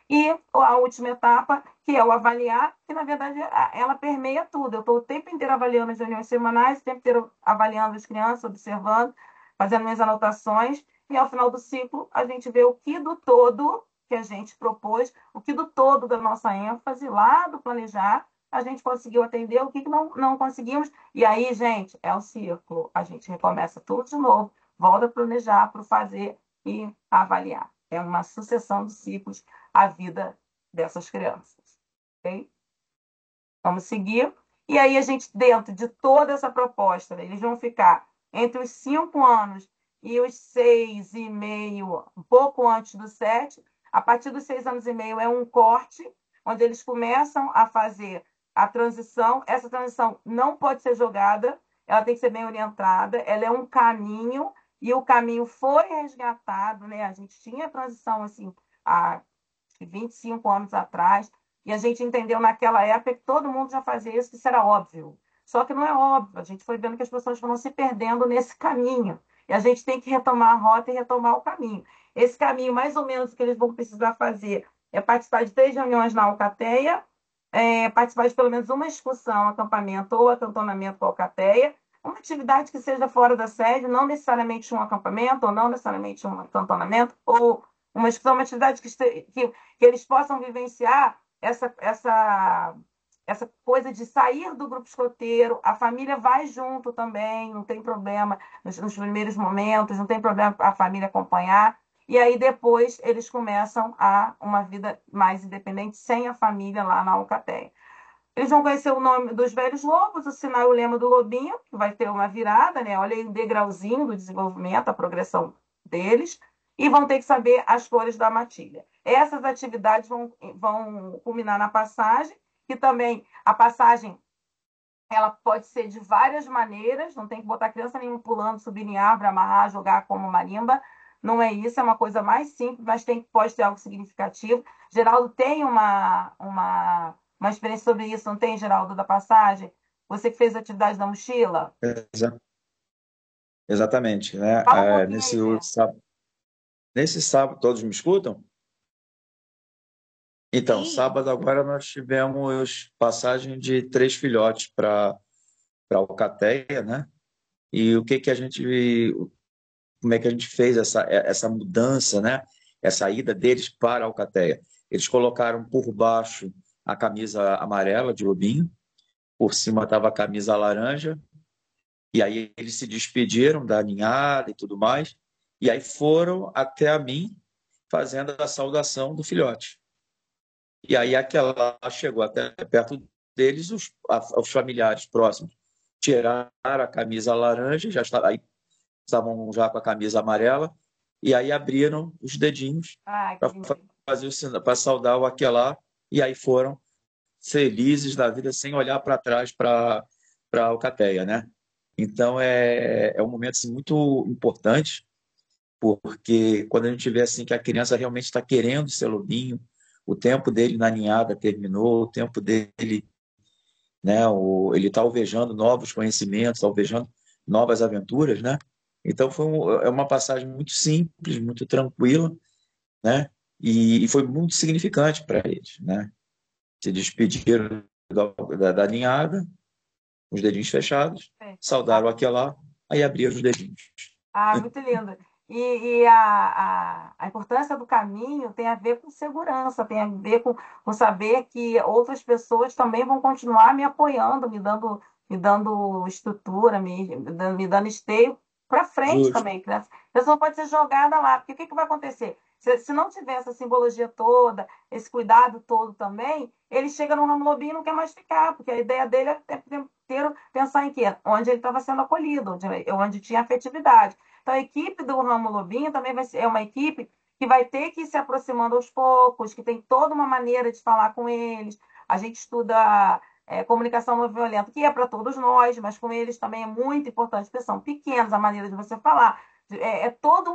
E a última etapa, que é o avaliar, que na verdade ela permeia tudo. Eu estou o tempo inteiro avaliando as reuniões semanais, o tempo inteiro avaliando as crianças, observando, fazendo minhas anotações, e ao final do ciclo a gente vê o que do todo que a gente propôs, o que do todo da nossa ênfase lá do planejar, a gente conseguiu atender, o que não conseguimos, e aí, gente, é o ciclo. A gente recomeça tudo de novo, volta a planejar, para o fazer e avaliar. É uma sucessão de ciclos a vida dessas crianças. Okay? Vamos seguir. E aí a gente, dentro de toda essa proposta, eles vão ficar entre os 5 anos e os 6,5, um pouco antes do 7. A partir dos 6 anos e meio é um corte, onde eles começam a fazer a transição. Essa transição não pode ser jogada, ela tem que ser bem orientada, ela é um caminho, e o caminho foi resgatado, né? A gente tinha a transição assim há 25 anos atrás, e a gente entendeu naquela época que todo mundo já fazia isso, que isso era óbvio. Só que não é óbvio, a gente foi vendo que as pessoas foram se perdendo nesse caminho, e a gente tem que retomar a rota e retomar o caminho. Esse caminho, mais ou menos, o que eles vão precisar fazer é participar de 3 reuniões na Alcateia, participar de pelo menos uma excursão, acampamento ou acantonamento com a Alcateia, uma atividade que seja fora da sede, não necessariamente um acampamento, ou não necessariamente um acantonamento, ou uma excursão, uma atividade que eles possam vivenciar essa coisa de sair do grupo escoteiro. A família vai junto também, não tem problema nos primeiros momentos, não tem problema a família acompanhar. E aí depois eles começam uma vida mais independente, sem a família lá na Alcateia. Eles vão conhecer o nome dos velhos lobos, o sinal e o lema do lobinho, que vai ter uma virada, né? Olha aí o degrauzinho do desenvolvimento, a progressão deles, e vão ter que saber as cores da matilha. Essas atividades vão culminar na passagem, que também a passagem ela pode ser de várias maneiras, não tem que botar criança nenhuma pulando, subindo em árvore, amarrar, jogar como marimba. Não é isso, é uma coisa mais simples, mas pode ter algo significativo. Geraldo tem uma experiência sobre isso, não tem, Geraldo, da passagem? Você que fez a atividade da mochila? Exa- Exatamente, né? Fala um pouquinho aí, Zé. Nesse sábado, todos me escutam? Então, Sim, sábado agora nós tivemos passagem de 3 filhotes para Alcateia, né? E como é que a gente fez essa mudança, né? Essa ida deles para Alcateia. Eles colocaram por baixo a camisa amarela de lobinho, por cima estava a camisa laranja, e aí eles se despediram da ninhada e tudo mais, e aí foram até a mim fazendo a saudação do filhote. E aí aquela chegou até perto deles, os familiares próximos tiraram a camisa laranja, aí estavam já com a camisa amarela, e aí abriram os dedinhos Ah, que para lindo. fazer o sinal, para saudar o aquelá, e aí foram felizes da vida sem olhar para trás para a Alcateia, né? Então é um momento assim, muito importante, porque quando a gente vê assim que a criança realmente está querendo ser lobinho, o tempo dele na ninhada terminou, o tempo dele, né? Ele está alvejando novos conhecimentos, alvejando novas aventuras, né? Então é uma passagem muito simples, muito tranquila, né? E foi muito significante para eles, né? Se despediram da ninhada, os dedinhos fechados, É. saudaram aquele lá, aí abriram os dedinhos. Ah, muito lindo. E a importância do caminho tem a ver com segurança, tem a ver com saber que outras pessoas também vão continuar me apoiando, me dando estrutura, me dando esteio para frente Justo. também. Né? A pessoa pode ser jogada lá, porque o que vai acontecer? Se não tiver essa simbologia toda, esse cuidado todo também, ele chega no ramo lobinho e não quer mais ficar, porque a ideia dele é pensar em quê? Onde ele estava sendo acolhido, onde tinha afetividade. Então, a equipe do Ramo Lobinho também é uma equipe que vai ter que ir se aproximando aos poucos, que tem toda uma maneira de falar com eles. A gente estuda comunicação não violenta, que é para todos nós, mas com eles também é muito importante, porque são pequenos, a maneira de você falar. É toda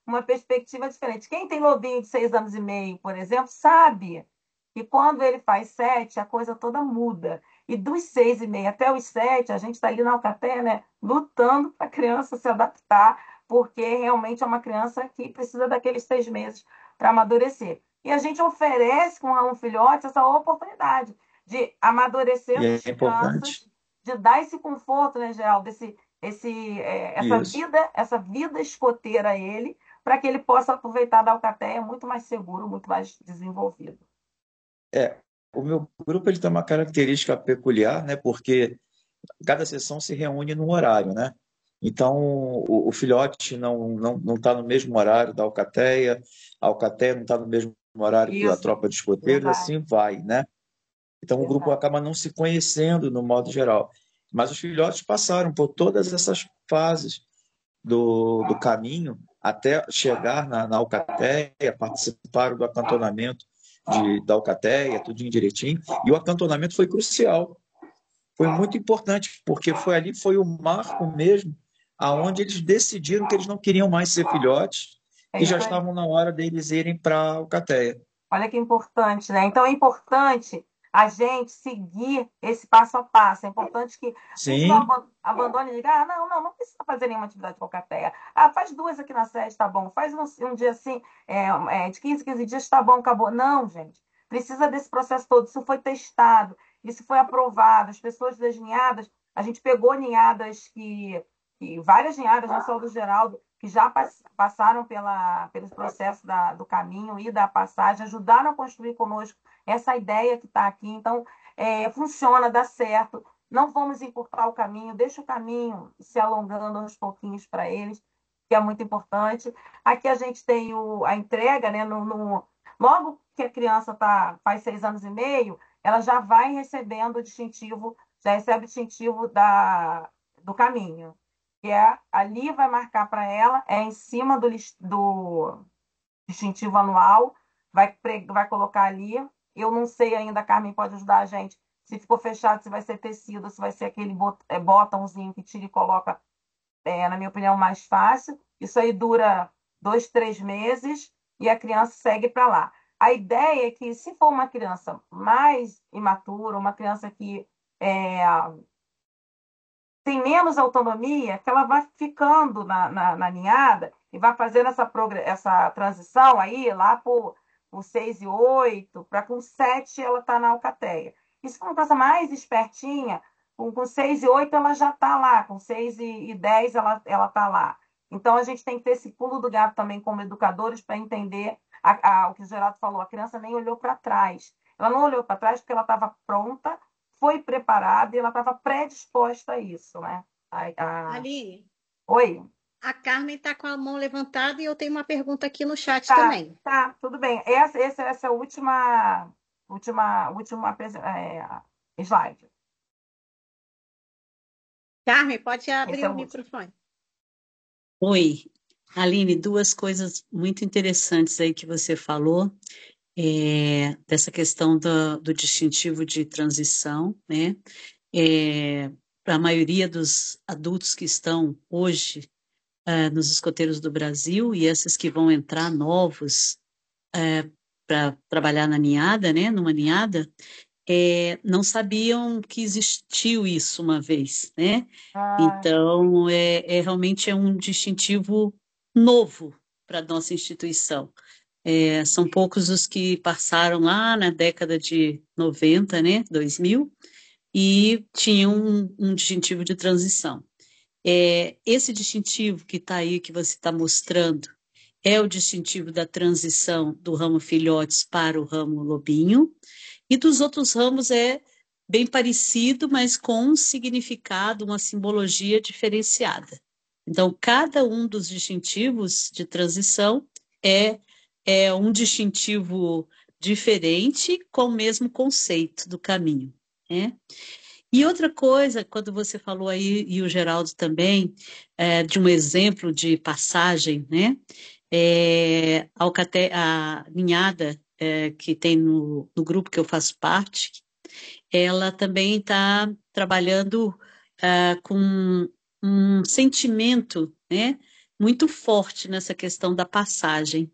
uma perspectiva diferente. Quem tem lobinho de 6 anos e meio, por exemplo, sabe que quando ele faz 7, a coisa toda muda. E dos 6,5 até os 7, a gente está ali na Alcatel, né, lutando para a criança se adaptar, porque realmente é uma criança que precisa daqueles 6 meses para amadurecer. E a gente oferece com um filhote essa oportunidade de amadurecer E é essas importante crianças, de dar esse conforto, né, Geraldo, isso. essa vida escoteira a ele, para que ele possa aproveitar da Alcateia muito mais seguro, muito mais desenvolvido. É, o meu grupo ele tem uma característica peculiar, né? Porque cada sessão se reúne num horário, né? Então, o filhote não está no mesmo horário da alcateia, a alcateia não está no mesmo horário que a Isso, tropa de escoteiros, verdade, assim vai, né? Então, o grupo verdade. acaba não se conhecendo no modo geral. Mas os filhotes passaram por todas essas fases do caminho até chegar na Alcateia, participaram do acantonamento da Alcateia, tudinho direitinho, e o acantonamento foi crucial, foi muito importante, porque foi o marco mesmo, aonde eles decidiram que eles não queriam mais ser filhotes É e já isso aí. estavam na hora deles irem para a Alcateia. Olha que importante, né? Então é importante a gente seguir esse passo a passo. É importante que a gente não Sim, abandone e diga, não precisa fazer nenhuma atividade cocateia. Ah, faz 2 aqui na sede, tá bom. Faz um dia assim, de 15 em 15 dias, tá bom, acabou. Não, gente. Precisa desse processo todo. Isso foi testado, isso foi aprovado. As pessoas das ninhadas, a gente pegou ninhadas várias ninhadas, não só do Geraldo, que já passaram pelo processo do caminho e da passagem, ajudaram a construir conosco essa ideia que está aqui. Então, funciona, dá certo. Não vamos encurtar o caminho, deixa o caminho se alongando aos pouquinhos para eles, que é muito importante. Aqui a gente tem a entrega, né? Logo que a criança faz 6 anos e meio, ela já vai recebendo o distintivo, já recebe o distintivo do caminho, que ali vai marcar para ela, em cima do distintivo anual, vai colocar ali. Eu não sei ainda, a Carmen pode ajudar a gente, se ficou fechado, se vai ser tecido, se vai ser aquele botãozinho que tira e coloca, na minha opinião, mais fácil. Isso aí dura 2, 3 meses e a criança segue para lá. A ideia é que, se for uma criança mais imatura, uma criança que tem menos autonomia, que ela vai ficando na ninhada e vai fazendo essa transição aí lá por 6 e 8, para com 7 ela está na alcateia. E se for uma criança mais espertinha, com 6 e 8 ela já está lá, com 6 e 10 ela está lá. Então a gente tem que ter esse pulo do gato também como educadores para entender o que o Geraldo falou, a criança nem olhou para trás. Ela não olhou para trás porque ela estava pronta, foi preparada e ela estava predisposta a isso, né? Aline, Oi. a Carmen está com a mão levantada e eu tenho uma pergunta aqui no chat Tá, também. tá, tudo bem. Essa é a última slide. Carmen, pode Esse abrir é o o último. microfone. Oi, Aline, duas coisas muito interessantes aí que você falou, dessa questão do distintivo de transição, né? Para a maioria dos adultos que estão hoje nos escoteiros do Brasil e esses que vão entrar novos para trabalhar na ninhada, né? Numa ninhada, não sabiam que existiu isso uma vez, né? Ah, Então, realmente é um distintivo novo para a nossa instituição. São poucos os que passaram lá na década de 90, né, 2000, e tinham um distintivo de transição. Esse distintivo que está aí, que você está mostrando, é o distintivo da transição do ramo filhotes para o ramo lobinho, e dos outros ramos é bem parecido, mas com um significado, uma simbologia diferenciada. Então, cada um dos distintivos de transição é um distintivo diferente com o mesmo conceito do caminho, né? E outra coisa, quando você falou aí, e o Geraldo também, de um exemplo de passagem, né? A ninhada que tem no grupo que eu faço parte, ela também está trabalhando com um sentimento, né, muito forte nessa questão da passagem.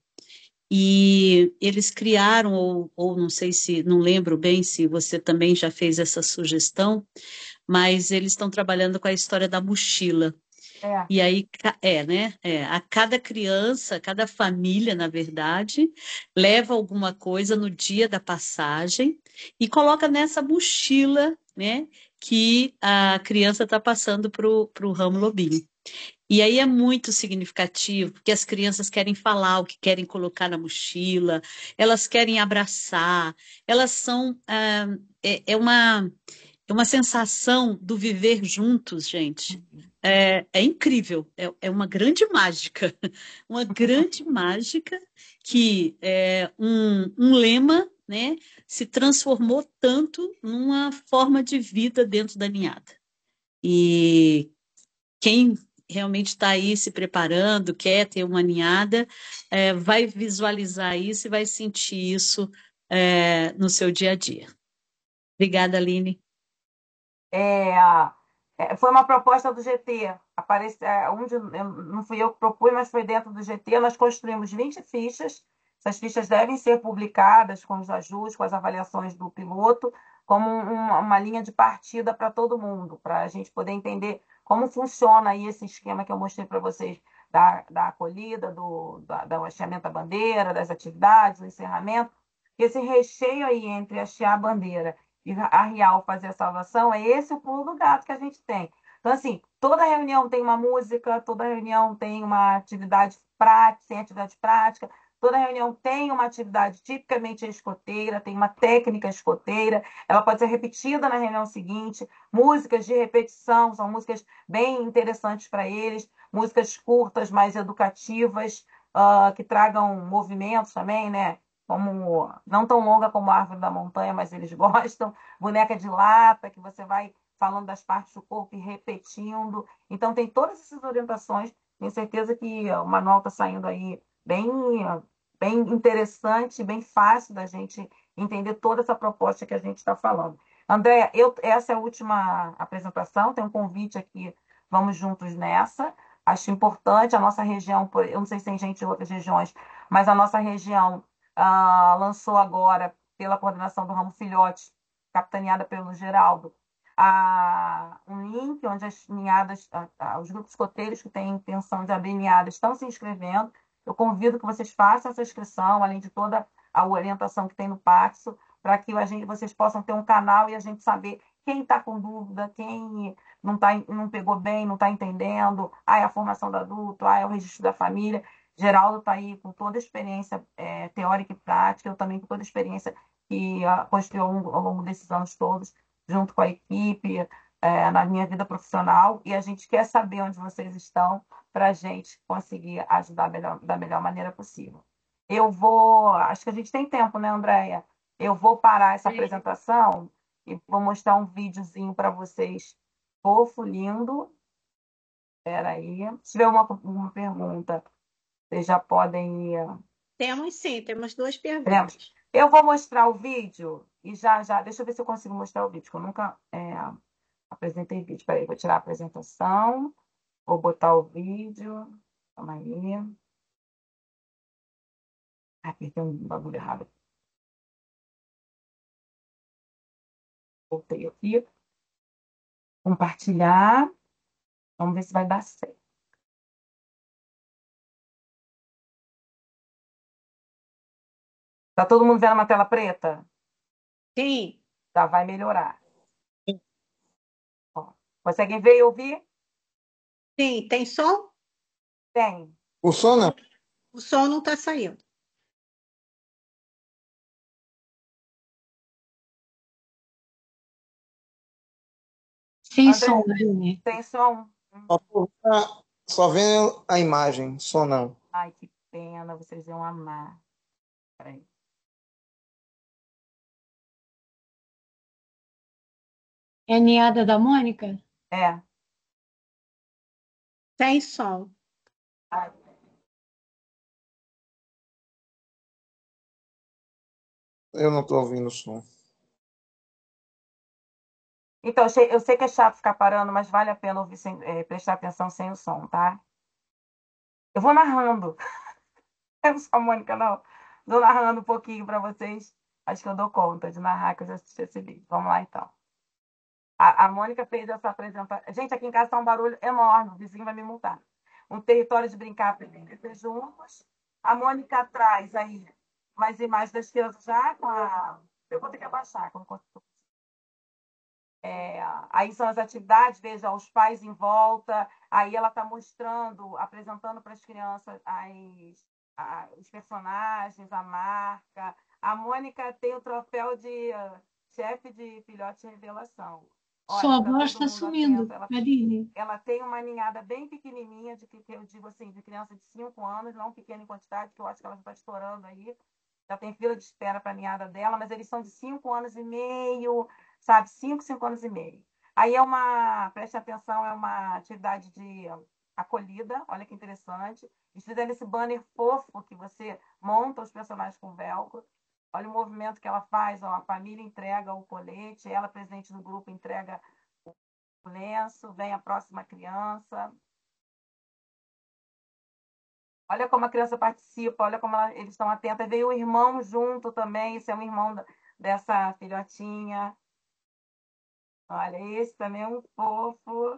E eles criaram, ou não sei se, não lembro bem se você também já fez essa sugestão, mas eles estão trabalhando com a história da mochila. é. E aí, né? A cada criança, cada família, na verdade, leva alguma coisa no dia da passagem e coloca nessa mochila, né? Que a criança está passando para o ramo lobinho. E aí é muito significativo, porque as crianças querem falar o que querem colocar na mochila, elas querem abraçar, elas são. É uma sensação do viver juntos, gente. É incrível, é uma grande mágica, uma grande mágica que um lema, né, se transformou tanto numa forma de vida dentro da ninhada. E quem realmente está aí se preparando, quer ter uma ninhada, vai visualizar isso e vai sentir isso no seu dia a dia. Obrigada, Aline. Foi uma proposta do GT. Não fui eu que propus, mas foi dentro do GT. Nós construímos 20 fichas. Essas fichas devem ser publicadas com os ajustes, com as avaliações do piloto, como uma linha de partida para todo mundo, para a gente poder entender como funciona aí esse esquema que eu mostrei para vocês da acolhida, do hasteamento da bandeira, das atividades, do encerramento. Esse recheio aí entre hastear a bandeira e a Real fazer a salvação, é esse o pulo do gato que a gente tem. Então, assim, toda reunião tem uma música, toda reunião tem uma atividade prática, tem atividade prática, toda reunião tem uma atividade tipicamente escoteira, tem uma técnica escoteira, ela pode ser repetida na reunião seguinte, músicas de repetição, são músicas bem interessantes para eles, músicas curtas, mais educativas, que tragam movimentos também, né? Como não tão longa como a Árvore da Montanha, mas eles gostam. Boneca de lata, que você vai falando das partes do corpo e repetindo. Então, tem todas essas orientações. Tenho certeza que o manual está saindo aí bem interessante, bem fácil da gente entender toda essa proposta que a gente está falando. Andréia, essa é a última apresentação, tem um convite aqui, vamos juntos nessa. Acho importante a nossa região, eu não sei se tem gente de outras regiões, mas a nossa região lançou agora, pela coordenação do Ramo Filhote, capitaneada pelo Geraldo, um link onde as ninhadas, os grupos escoteiros que têm intenção de abrir ninhadas estão se inscrevendo. Eu convido que vocês façam essa inscrição, além de toda a orientação que tem no Paxo, para que vocês possam ter um canal e a gente saber quem está com dúvida, quem não pegou bem, não está entendendo, é a formação do adulto, é o registro da família. Geraldo está aí com toda a experiência teórica e prática, eu também com toda a experiência que construiu ao longo desses anos todos, junto com a equipe, na minha vida profissional, e a gente quer saber onde vocês estão para a gente conseguir ajudar da melhor maneira possível. Acho que a gente tem tempo, né, Andréia? Eu vou parar essa apresentação e vou mostrar um videozinho para vocês, fofo, lindo. Espera aí. Se tiver uma pergunta, vocês já podem ir. Temos sim, temos duas perguntas. Eu vou mostrar o vídeo e já. Deixa eu ver se eu consigo mostrar o vídeo, que eu nunca apresentei vídeo. Peraí, vou tirar a apresentação, vou botar o vídeo. Calma aí. Apertei um bagulho errado. Voltei aqui. Compartilhar. Vamos ver se vai dar certo. Tá todo mundo vendo uma tela preta? Sim. Já vai melhorar. Ó, conseguem ver e ouvir? Sim, tem som? Tem. O som não. O som não está saindo. Sem André, som, Aline. tem som? Só vendo a imagem, som não. Ai, que pena, vocês iam amar. Peraí. É a ninhada da Mônica? É. Sem som. Ai. Eu não estou ouvindo o som. Então, eu sei que é chato ficar parando, mas vale a pena ouvir prestar atenção sem o som, tá? Eu vou narrando. Eu não sou a Mônica, não. Estou narrando um pouquinho para vocês. Acho que eu dou conta de narrar, que eu já assisti esse vídeo. Vamos lá, então. A Mônica fez essa apresentação. Gente, aqui em casa está um barulho enorme. O vizinho vai me multar. Um território de brincar para viver juntos. A Mônica traz aí mais imagens das crianças já com a... Eu vou ter que abaixar. Aí são as atividades, veja, os pais em volta. Aí ela está mostrando, apresentando para as crianças os personagens, a marca. A Mônica tem o troféu de chefe de filhote revelação. Olha, Sua voz está sumindo, Aline. Ela tem uma ninhada bem pequenininha, que eu digo assim, de criança de 5 anos, não pequena em quantidade, que eu acho que ela já está estourando aí. Já tem fila de espera para a ninhada dela, mas eles são de 5 anos e meio, sabe? 5 anos e meio. Aí preste atenção, é uma atividade de acolhida, olha que interessante. Eles fizeram esse banner fofo que você monta os personagens com velcro. Olha o movimento que ela faz, ó, a família entrega o colete, ela, presente no grupo, entrega o lenço, vem a próxima criança. Olha como a criança participa, olha como eles estão atentas. Veio o irmão junto também, esse é um irmão dessa filhotinha. Olha, esse também é um fofo.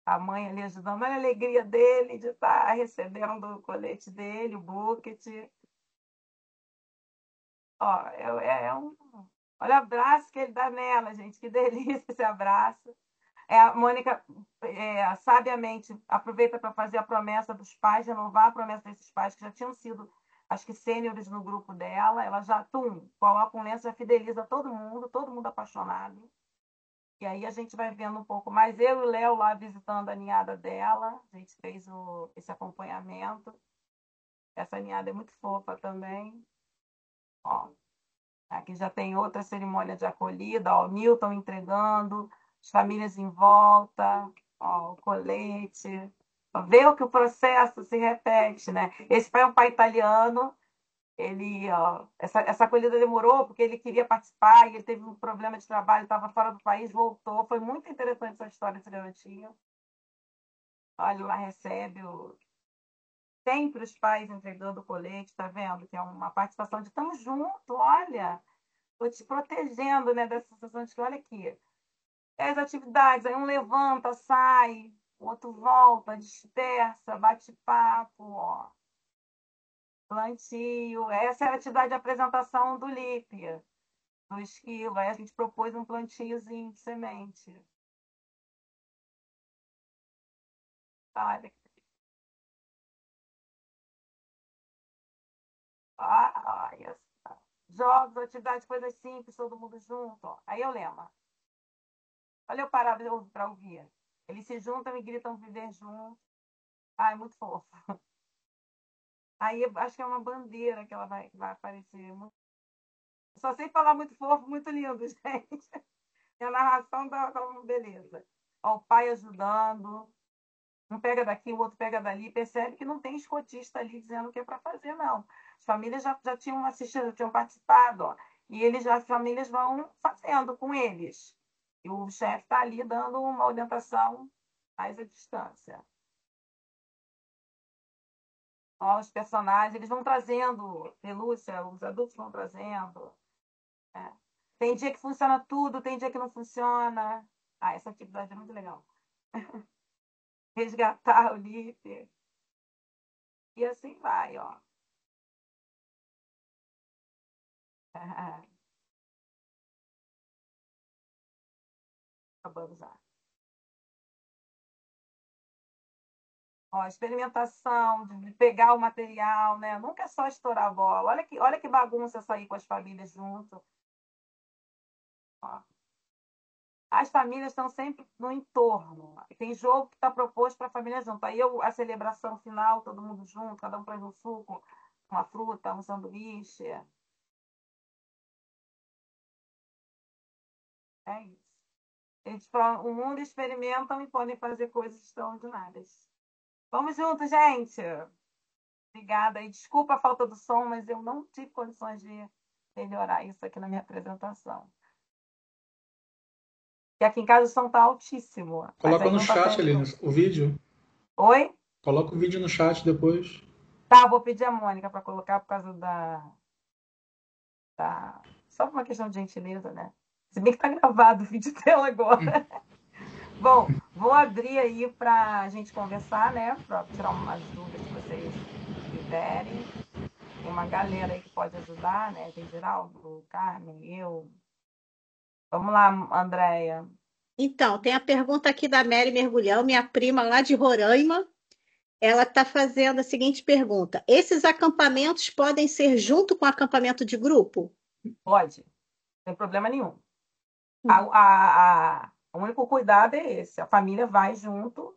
A mãe ali ajudando. Olha a alegria dele de estar recebendo o colete dele, o bucket. Ó, olha o abraço que ele dá nela, gente. Que delícia esse abraço. A Mônica sabiamente aproveita para fazer a promessa dos pais, renovar a promessa desses pais que já tinham sido, acho que, sêniores no grupo dela. Ela já, coloca um lenço, já fideliza todo mundo apaixonado. E aí a gente vai vendo um pouco mais. Eu e o Léo lá visitando a ninhada dela, a gente fez esse acompanhamento. Essa ninhada é muito fofa também. Ó, aqui já tem outra cerimônia de acolhida, ó, o Newton entregando, as famílias em volta, ó, o colete. Vê o que o processo se repete, né? Esse pai é um pai italiano, ele, ó, essa acolhida demorou porque ele queria participar e ele teve um problema de trabalho, estava fora do país, voltou. Foi muito interessante essa história desse garotinho. Olha, lá recebe sempre os pais entregando o colete, tá vendo? Que é uma participação de estamos junto, olha, tô te protegendo, né, dessa sensação de que, olha aqui, as atividades, aí um levanta, sai, o outro volta, dispersa, bate papo, ó, plantio. Essa era a atividade de apresentação do LIP, do esquilo. Aí a gente propôs um plantiozinho de semente. Olha, olha, jogos, atividades, coisas simples, todo mundo junto. Ó. Aí eu lembro. Olha eu parar para ouvir. Eles se juntam e gritam viver juntos. Ai, muito fofo. Aí acho que é uma bandeira que ela vai aparecer. Só sei falar muito fofo, muito lindo, gente. E a narração tá uma beleza. Ó, o pai ajudando. Um pega daqui, o outro pega dali. Percebe que não tem escotista ali dizendo o que é para fazer, não. As famílias já tinham assistido, já tinham participado. Ó, e as famílias vão fazendo com eles. E o chefe está ali dando uma orientação mais à distância. Ó, os personagens, eles vão trazendo pelúcia, os adultos vão trazendo. É. Tem dia que funciona tudo, tem dia que não funciona. Ah, essa atividade é muito legal. Resgatar o líder. E assim vai, ó. Acabamos já. Ó, experimentação, de pegar o material, né? Nunca é só estourar a bola. Olha que bagunça sair com as famílias junto. Ó. As famílias estão sempre no entorno. Tem jogo que está proposto para a família junto. Aí a celebração final, todo mundo junto, cada um traz um suco, uma fruta, um sanduíche. É isso. Eles o mundo experimentam e podem fazer coisas extraordinárias. Vamos juntos, gente! Obrigada. E desculpa a falta do som, mas eu não tive condições de melhorar isso aqui na minha apresentação. E aqui em casa o som está altíssimo. Coloca no chat ali o vídeo. Oi? Coloca o vídeo no chat depois. Tá, vou pedir a Mônica para colocar por causa só por uma questão de gentileza, né? Se bem que está gravado o vídeo dela agora. Bom, vou abrir aí para a gente conversar, né? Para tirar umas dúvidas que vocês tiverem. Tem uma galera aí que pode ajudar, né? Tem Geraldo, Carmen, eu. Vamos lá, Andréia. Então, tem a pergunta aqui da Mary Mergulhão, minha prima lá de Roraima. Ela está fazendo a seguinte pergunta: esses acampamentos podem ser junto com acampamento de grupo? Pode, não tem problema nenhum. O único cuidado é esse: a família vai junto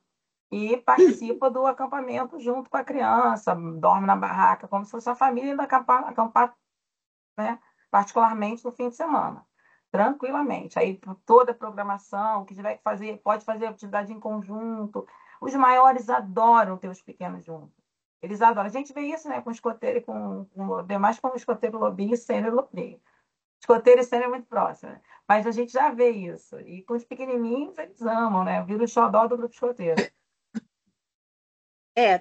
e participa do acampamento junto com a criança, dorme na barraca, como se fosse a família indo acampar, né? Particularmente no fim de semana. tranquilamente. Aí toda a programação que tiver que fazer, pode fazer atividade em conjunto. Os maiores adoram ter os pequenos juntos. Eles adoram. A gente vê isso, né, com escoteiro e demais com o escoteiro lobinho e sênior lobinho. Escoteiro e sênior é muito próximo, né? Mas a gente já vê isso. E com os pequenininhos, eles amam, né? Vira o xodó do grupo escoteiro. É.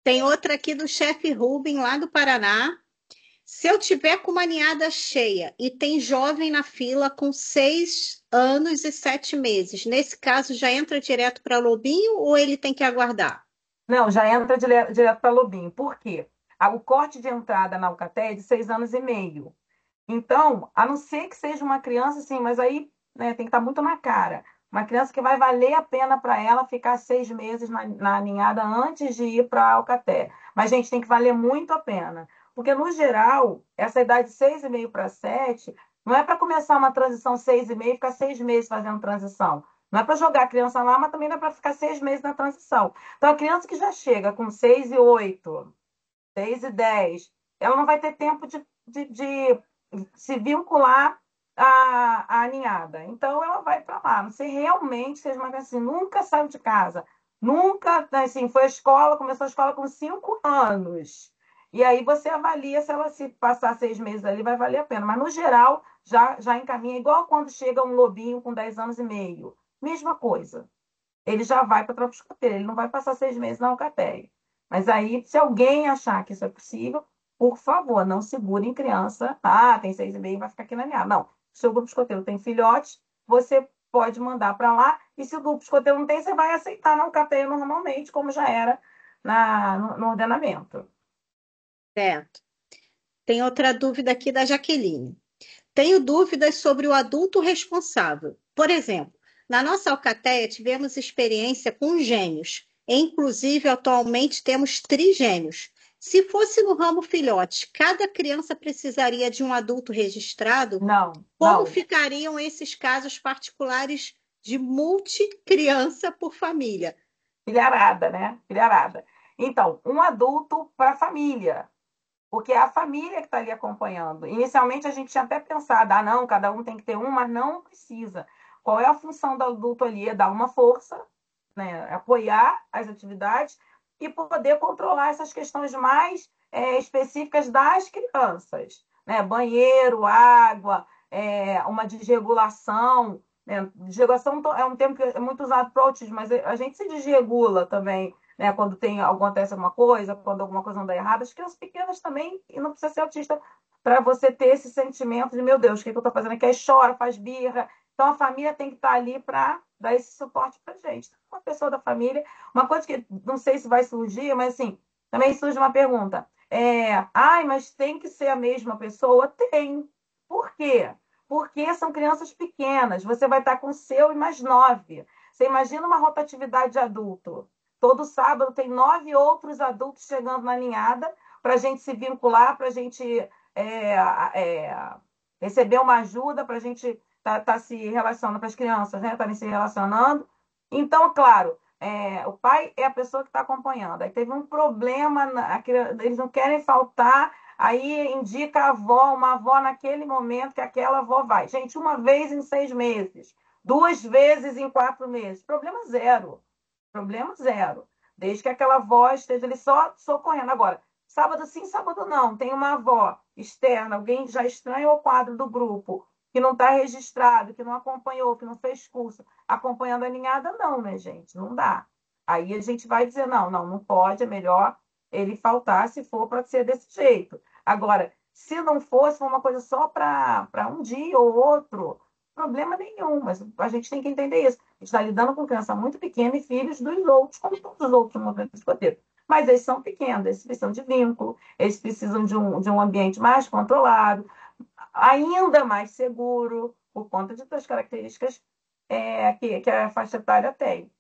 Tem outra aqui do chefe Rubem, lá do Paraná. Se eu tiver com uma ninhada cheia e tem jovem na fila com 6 anos e 7 meses, nesse caso já entra direto para lobinho ou ele tem que aguardar? Não, já entra direto para lobinho. Por quê? O corte de entrada na Alcatel é de 6 anos e meio. Então, a não ser que seja uma criança, assim, mas aí, né, tem que estar muito na cara. Uma criança que vai valer a pena para ela ficar 6 meses na ninhada antes de ir para a Alcatel. Mas, gente, tem que valer muito a pena. Porque, no geral, essa idade de 6,5 para 7 não é para começar uma transição 6,5 e ficar 6 meses fazendo transição. Não é para jogar a criança lá, mas também não é para ficar 6 meses na transição. Então, a criança que já chega com 6,8, 6,10, ela não vai ter tempo de se vincular à ninhada. Então, ela vai para lá. Não sei realmente seja uma criança assim, nunca saiu de casa, nunca, assim, foi à escola, começou a escola com 5 anos. E aí você avalia se ela se passar 6 meses ali, vai valer a pena. Mas, no geral, já encaminha, igual quando chega um lobinho com 10 anos e meio. Mesma coisa. Ele já vai para a tropa escoteira, ele não vai passar 6 meses na Alcateia. Mas aí, se alguém achar que isso é possível, por favor, não segurem criança. Ah, tem 6,5, vai ficar aqui na minha. Não. Se o grupo escoteiro tem filhotes, você pode mandar para lá. E se o grupo escoteiro não tem, você vai aceitar na Alcateia normalmente, como já era no ordenamento. Certo. Tem outra dúvida aqui da Jaqueline. Tenho dúvidas sobre o adulto responsável. Por exemplo, na nossa alcateia tivemos experiência com gêmeos. Inclusive, atualmente temos trigêmeos. Se fosse no ramo filhote, cada criança precisaria de um adulto registrado? Não, Como não. ficariam esses casos particulares de multicriança por família? Filharada, né? Filharada. Então, um adulto para a família. Porque é a família que está ali acompanhando. Inicialmente a gente tinha até pensado, ah, não, cada um tem que ter um, mas não precisa. Qual é a função do adulto ali? É dar uma força, né? Apoiar as atividades e poder controlar essas questões mais específicas das crianças. Né? Banheiro, água, uma desregulação. Né? Desregulação é um termo que é muito usado para o autismo, mas a gente se desregula também, né, quando acontece alguma coisa, quando alguma coisa não dá errado, as crianças pequenas também, e não precisa ser autista, para você ter esse sentimento de, meu Deus, o que eu estou fazendo aqui? Aí chora, faz birra. Então, a família tem que estar ali para dar esse suporte para a gente. Uma pessoa da família, uma coisa que não sei se vai surgir, mas assim, também surge uma pergunta. Ai, mas tem que ser a mesma pessoa? Tem. Por quê? Porque são crianças pequenas. Você vai estar com o seu e mais 9. Você imagina uma rotatividade de adulto. Todo sábado tem 9 outros adultos chegando na ninhada para a gente se vincular, para a gente receber uma ajuda, para a gente tá se relacionando, para as crianças estarem se relacionando. Então, claro, o pai é a pessoa que está acompanhando. Aí teve um problema, eles não querem faltar, aí indica a avó, uma avó naquele momento que aquela avó vai. Gente, uma vez em 6 meses, 2 vezes em 4 meses, problema zero. Problema zero. Desde que aquela avó esteja ali só socorrendo. Agora, sábado sim, sábado não. Tem uma avó externa, alguém já estranha o quadro do grupo, que não está registrado, que não acompanhou, que não fez curso, acompanhando a ninhada, não, né, gente? Não dá. Aí a gente vai dizer, não pode, é melhor ele faltar se for para ser desse jeito. Agora, se não fosse uma coisa só para um dia ou outro, problema nenhum, mas a gente tem que entender isso. A gente está lidando com criança muito pequena e filhos dos outros, como todos os outros movimentos escoteiros. Mas eles são pequenos, eles precisam de vínculo, eles precisam de um ambiente mais controlado, ainda mais seguro, por conta das características que a faixa etária tem.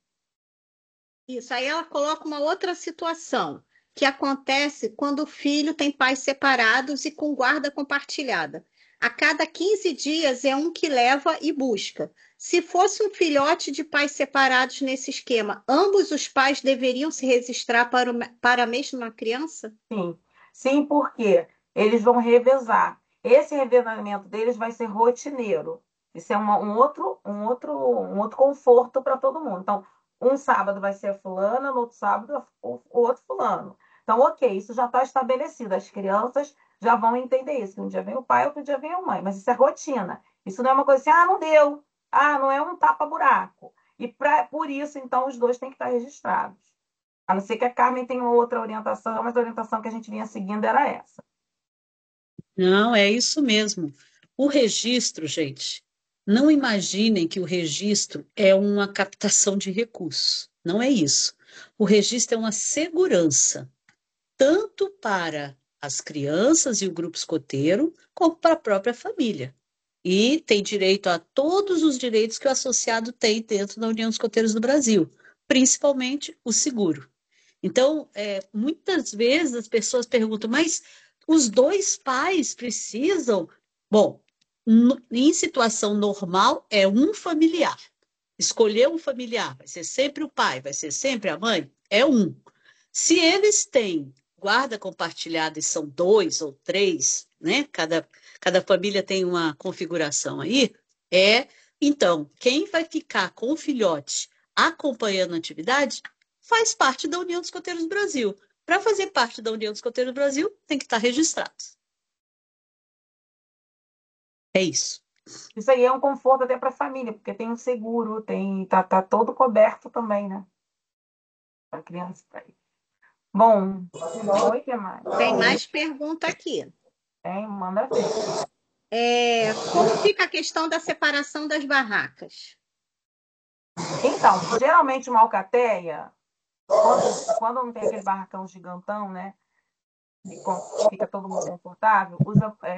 Isso, aí ela coloca uma outra situação, que acontece quando o filho tem pais separados e com guarda compartilhada. A cada 15 dias é um que leva e busca. Se fosse um filhote de pais separados nesse esquema, ambos os pais deveriam se registrar para a mesma criança? Sim, sim, porque eles vão revezar. Esse revezamento deles vai ser rotineiro. Isso é um outro conforto para todo mundo. Então, um sábado vai ser a fulana, no outro sábado o outro fulano. Então, ok, isso já está estabelecido. As crianças já vão entender isso. Que um dia vem o pai, outro dia vem a mãe. Mas isso é rotina. Isso não é uma coisa assim, não deu. Não é um tapa-buraco. E por isso, então, os dois têm que estar registrados. A não ser que a Carmen tenha uma outra orientação, mas a orientação que a gente vinha seguindo era essa. Não, é isso mesmo. O registro, gente, não imaginem que o registro é uma captação de recursos. Não é isso. O registro é uma segurança, tanto para as crianças e o grupo escoteiro, como para a própria família. E tem direito a todos os direitos que o associado tem dentro da União dos Escoteiros do Brasil, principalmente o seguro. Então, muitas vezes as pessoas perguntam, mas os dois pais precisam? Bom, em situação normal, é um familiar. Escolher um familiar, vai ser sempre o pai, vai ser sempre a mãe? É um. Se eles têm guarda compartilhada e são 2 ou 3, né? Cada família tem uma configuração aí, então, quem vai ficar com o filhote acompanhando a atividade faz parte da União dos Escoteiros do Brasil. Para fazer parte da União dos Escoteiros do Brasil, tem que estar registrado. É isso. Isso aí é um conforto até para a família, porque tem um seguro, tá todo coberto também, né? Para criança. Bom, oi, que mais? Tem mais pergunta aqui. Tem, manda ver. Como fica a questão da separação das barracas? Então, geralmente uma alcateia, quando não tem aquele barracão gigantão, né? E fica todo mundo confortável,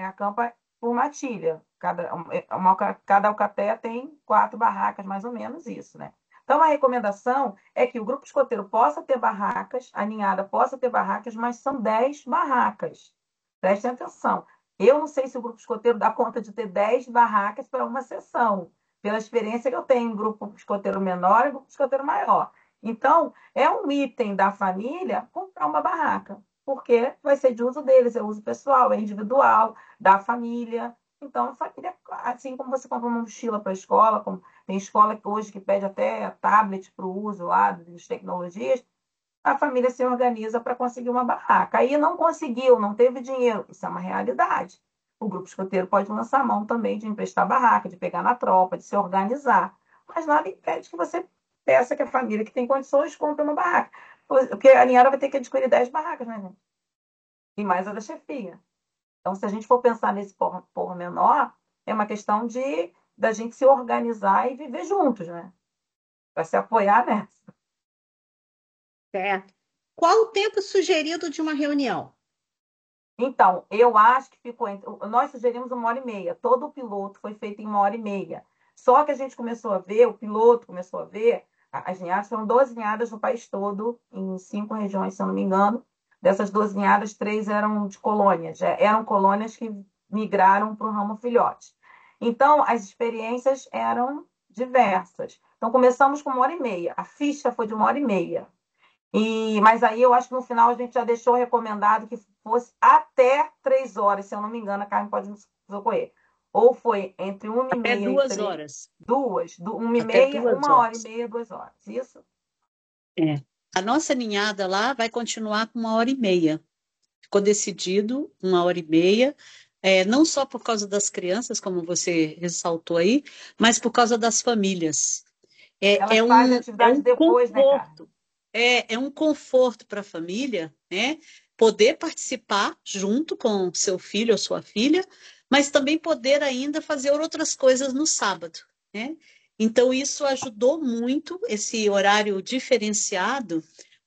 acampa por matilha. Cada alcateia tem 4 barracas, mais ou menos isso, né? Então, a recomendação é que o grupo escoteiro possa ter barracas, a ninhada possa ter barracas, mas são 10 barracas. Prestem atenção. Eu não sei se o grupo escoteiro dá conta de ter 10 barracas para uma sessão, pela experiência que eu tenho em grupo escoteiro menor e grupo escoteiro maior. Então, é um item da família comprar uma barraca, porque vai ser de uso deles, é uso pessoal, é individual, da família. Então, a família, assim como você compra uma mochila para a escola, como tem escola hoje que pede até tablet para o uso lá das tecnologias, a família se organiza para conseguir uma barraca. Aí não conseguiu, não teve dinheiro, isso é uma realidade. O grupo escoteiro pode lançar mão também de emprestar barraca, de pegar na tropa, de se organizar. Mas nada impede que você peça que a família que tem condições compre uma barraca. Porque a ninhada vai ter que adquirir 10 barracas, né, gente? E mais a da chefia. Então, se a gente for pensar nesse pormenor, é uma questão da gente se organizar e viver juntos, né? Para se apoiar nessa. Certo. Qual o tempo sugerido de uma reunião? Então, eu acho que ficou nós sugerimos 1h30. Todo o piloto foi feito em 1h30. Só que a gente começou a ver, o piloto começou a ver, as ninhadas foram 12 ninhadas no país todo, em 5 regiões, se eu não me engano. Dessas 12 ninhadas, 3 eram de colônias, eram colônias que migraram para o ramo filhote. Então, as experiências eram diversas. Então, começamos com 1h30. A ficha foi de 1h30. Mas aí eu acho que no final a gente já deixou recomendado que fosse até 3 horas, se eu não me engano, a Carmen pode nos socorrer. Ou foi entre 1h30 Até e 2 3. horas. 1h30, 2 horas. 1h30, 2 horas. Isso? A nossa ninhada lá vai continuar com 1h30. Ficou decidido 1h30, não só por causa das crianças, como você ressaltou aí, mas por causa das famílias. Elas fazem atividade depois, né, Carmen? Conforto. É um conforto para a família, né? Poder participar junto com seu filho ou sua filha, mas também poder ainda fazer outras coisas no sábado, né? Então, isso ajudou muito, esse horário diferenciado,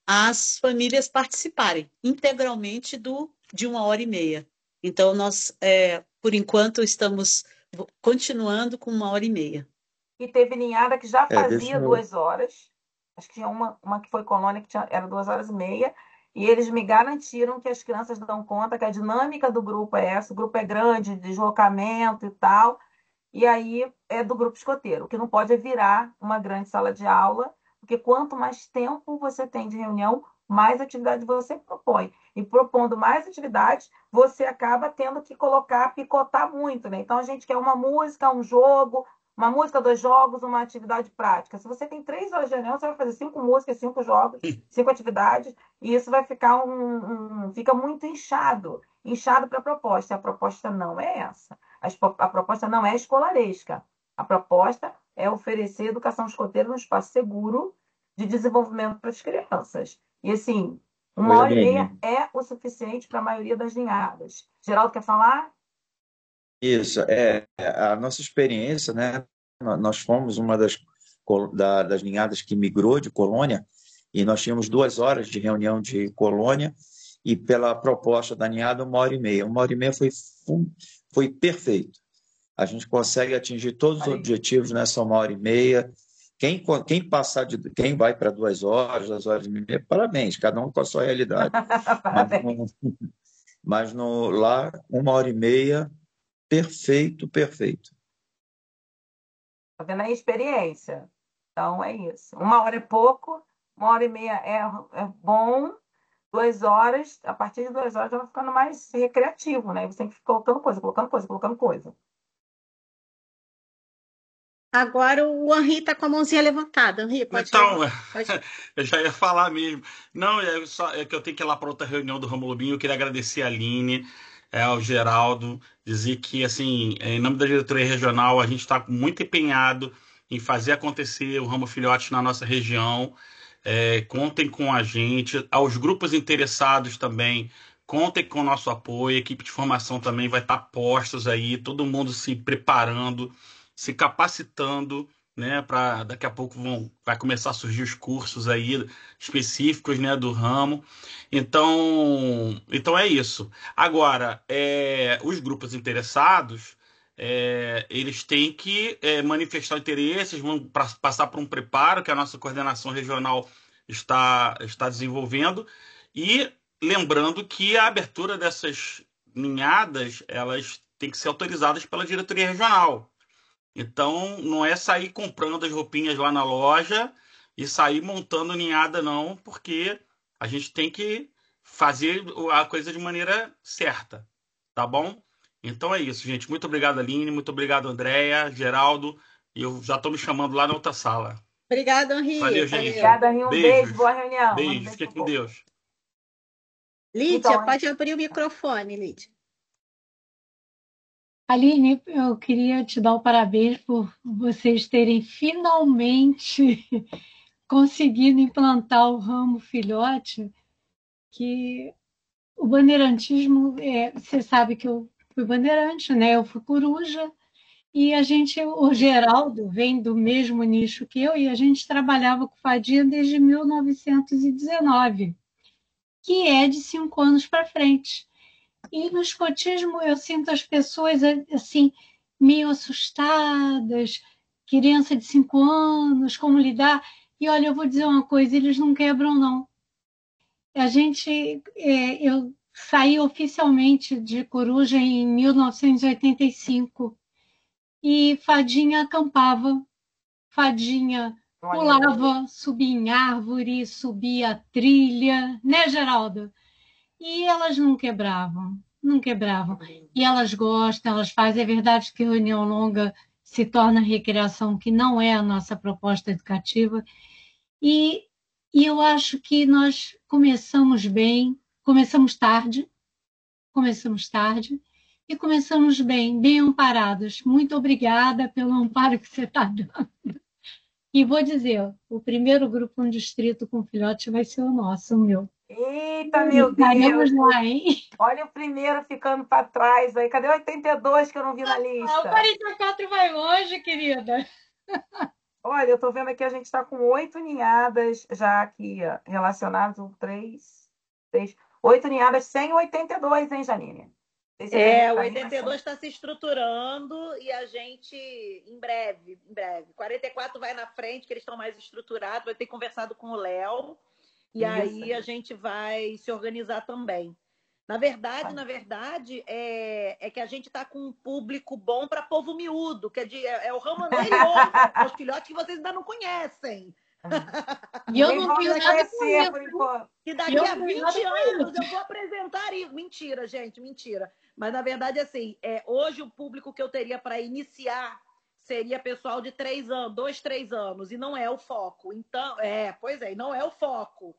as famílias participarem integralmente de 1h30. Então, nós, por enquanto, estamos continuando com 1h30. E teve ninhada que já Deixa fazia eu... 2 horas. Acho que tinha uma que foi colônia que era 2h30. E eles me garantiram que as crianças dão conta que a dinâmica do grupo é essa. O grupo é grande, deslocamento e tal. E aí é do grupo escoteiro. O que não pode é virar uma grande sala de aula, porque quanto mais tempo você tem de reunião, mais atividade você propõe. E propondo mais atividades, você acaba tendo que picotar muito, né? Então, a gente quer uma música, um jogo, uma música, 2 jogos, uma atividade prática. Se você tem 3 horas de reunião, você vai fazer 5 músicas, 5 jogos, 5 atividades, e isso vai ficar fica muito inchado para a proposta. E a proposta não é essa. A proposta não é escolaresca. A proposta é oferecer educação escoteira num espaço seguro de desenvolvimento para as crianças. E, assim, 1h30 é o suficiente para a maioria das ninhadas. Geraldo, quer falar? Isso, a nossa experiência, né? Nós fomos uma das ninhadas que migrou de colônia, e nós tínhamos 2 horas de reunião de colônia, e pela proposta da ninhada, 1h30. 1h30 foi perfeito. A gente consegue atingir todos os objetivos nessa 1h30. Quem vai para 2 horas, 2h30, parabéns, cada um com a sua realidade. Mas lá, 1h30, perfeito, perfeito. Está vendo a experiência? Então, é isso. 1 hora é pouco, 1h30 é bom, 2 horas, a partir de 2 horas já vai ficando mais recreativo, né? Você tem que ficar colocando coisa. Agora o Henri está com a mãozinha levantada. Henri, pode Então, pode... eu já ia falar mesmo. Não, é que eu tenho que ir lá para outra reunião do Ramo Lobinho. Eu queria agradecer a Aline, ao Geraldo, dizer que, assim, em nome da diretoria regional, a gente está muito empenhado em fazer acontecer o Ramo Filhote na nossa região. Contem com a gente. Aos grupos interessados também, contem com o nosso apoio. A equipe de formação também vai estar postos aí, todo mundo se preparando, se capacitando, né, para daqui a pouco vai começar a surgir os cursos aí específicos, né, do ramo. Então é isso. Agora, os grupos interessados, eles têm que manifestar interesses, vão passar por um preparo que a nossa coordenação regional está desenvolvendo, e lembrando que a abertura dessas ninhadas, elas têm que ser autorizadas pela diretoria regional. Então, não é sair comprando as roupinhas lá na loja e sair montando ninhada, não, porque a gente tem que fazer a coisa de maneira certa, tá bom? Então é isso, gente. Muito obrigado, Aline. Muito obrigado, Andréia, Geraldo. E eu já estou me chamando lá na outra sala. Obrigada, Henri. Valeu, gente. Obrigada, Henri. Um beijo, boa reunião. Beijo, fique com Deus. Lídia, Então, pode abrir o microfone, Lídia. Aline, eu queria te dar o parabéns por vocês terem finalmente conseguido implantar o ramo filhote, que o bandeirantismo, você sabe que eu fui bandeirante, né? Eu fui coruja, e o Geraldo vem do mesmo nicho que eu, e a gente trabalhava com fadinha desde 1919, que é de 5 anos para frente. E no escotismo eu sinto as pessoas assim, meio assustadas, criança de 5 anos, como lidar. E olha, eu vou dizer uma coisa, eles não quebram, não. Eu saí oficialmente de coruja em 1985, e fadinha acampava, fadinha pulava, subia em árvore, subia trilha, né, Geraldo? E elas não quebravam. E elas gostam, elas fazem. É verdade que reunião longa se torna recreação, que não é a nossa proposta educativa. E eu acho que nós começamos bem, começamos tarde, e começamos bem amparados. Muito obrigada pelo amparo que você está dando. E vou dizer, o primeiro grupo no distrito com filhote vai ser o nosso, o meu. Eita, meu Deus! Vamos lá, hein? Olha o primeiro ficando para trás aí. Cadê o 82 que eu não vi na lista? O 44 vai longe, querida. Olha, eu estou vendo aqui, a gente está com 8 ninhadas já aqui relacionadas, 8 ninhadas sem o 82, hein, Janine? O 82 está se estruturando e a gente, em breve. 44 vai na frente, que eles estão mais estruturados, vai ter conversado com o Léo, e aí a gente vai se organizar também. Na verdade, é que a gente está com um público bom para povo miúdo, que é o ramo anterior, os filhotes que vocês ainda não conhecem. E eu não tenho nada com isso. Por enquanto. que daqui a 20 anos eu vou apresentar isso. Mentira, gente, mentira. Mas, na verdade, assim, hoje o público que eu teria para iniciar seria pessoal de 3 anos, 2, 3 anos, e não é o foco. Então, pois é, não é o foco.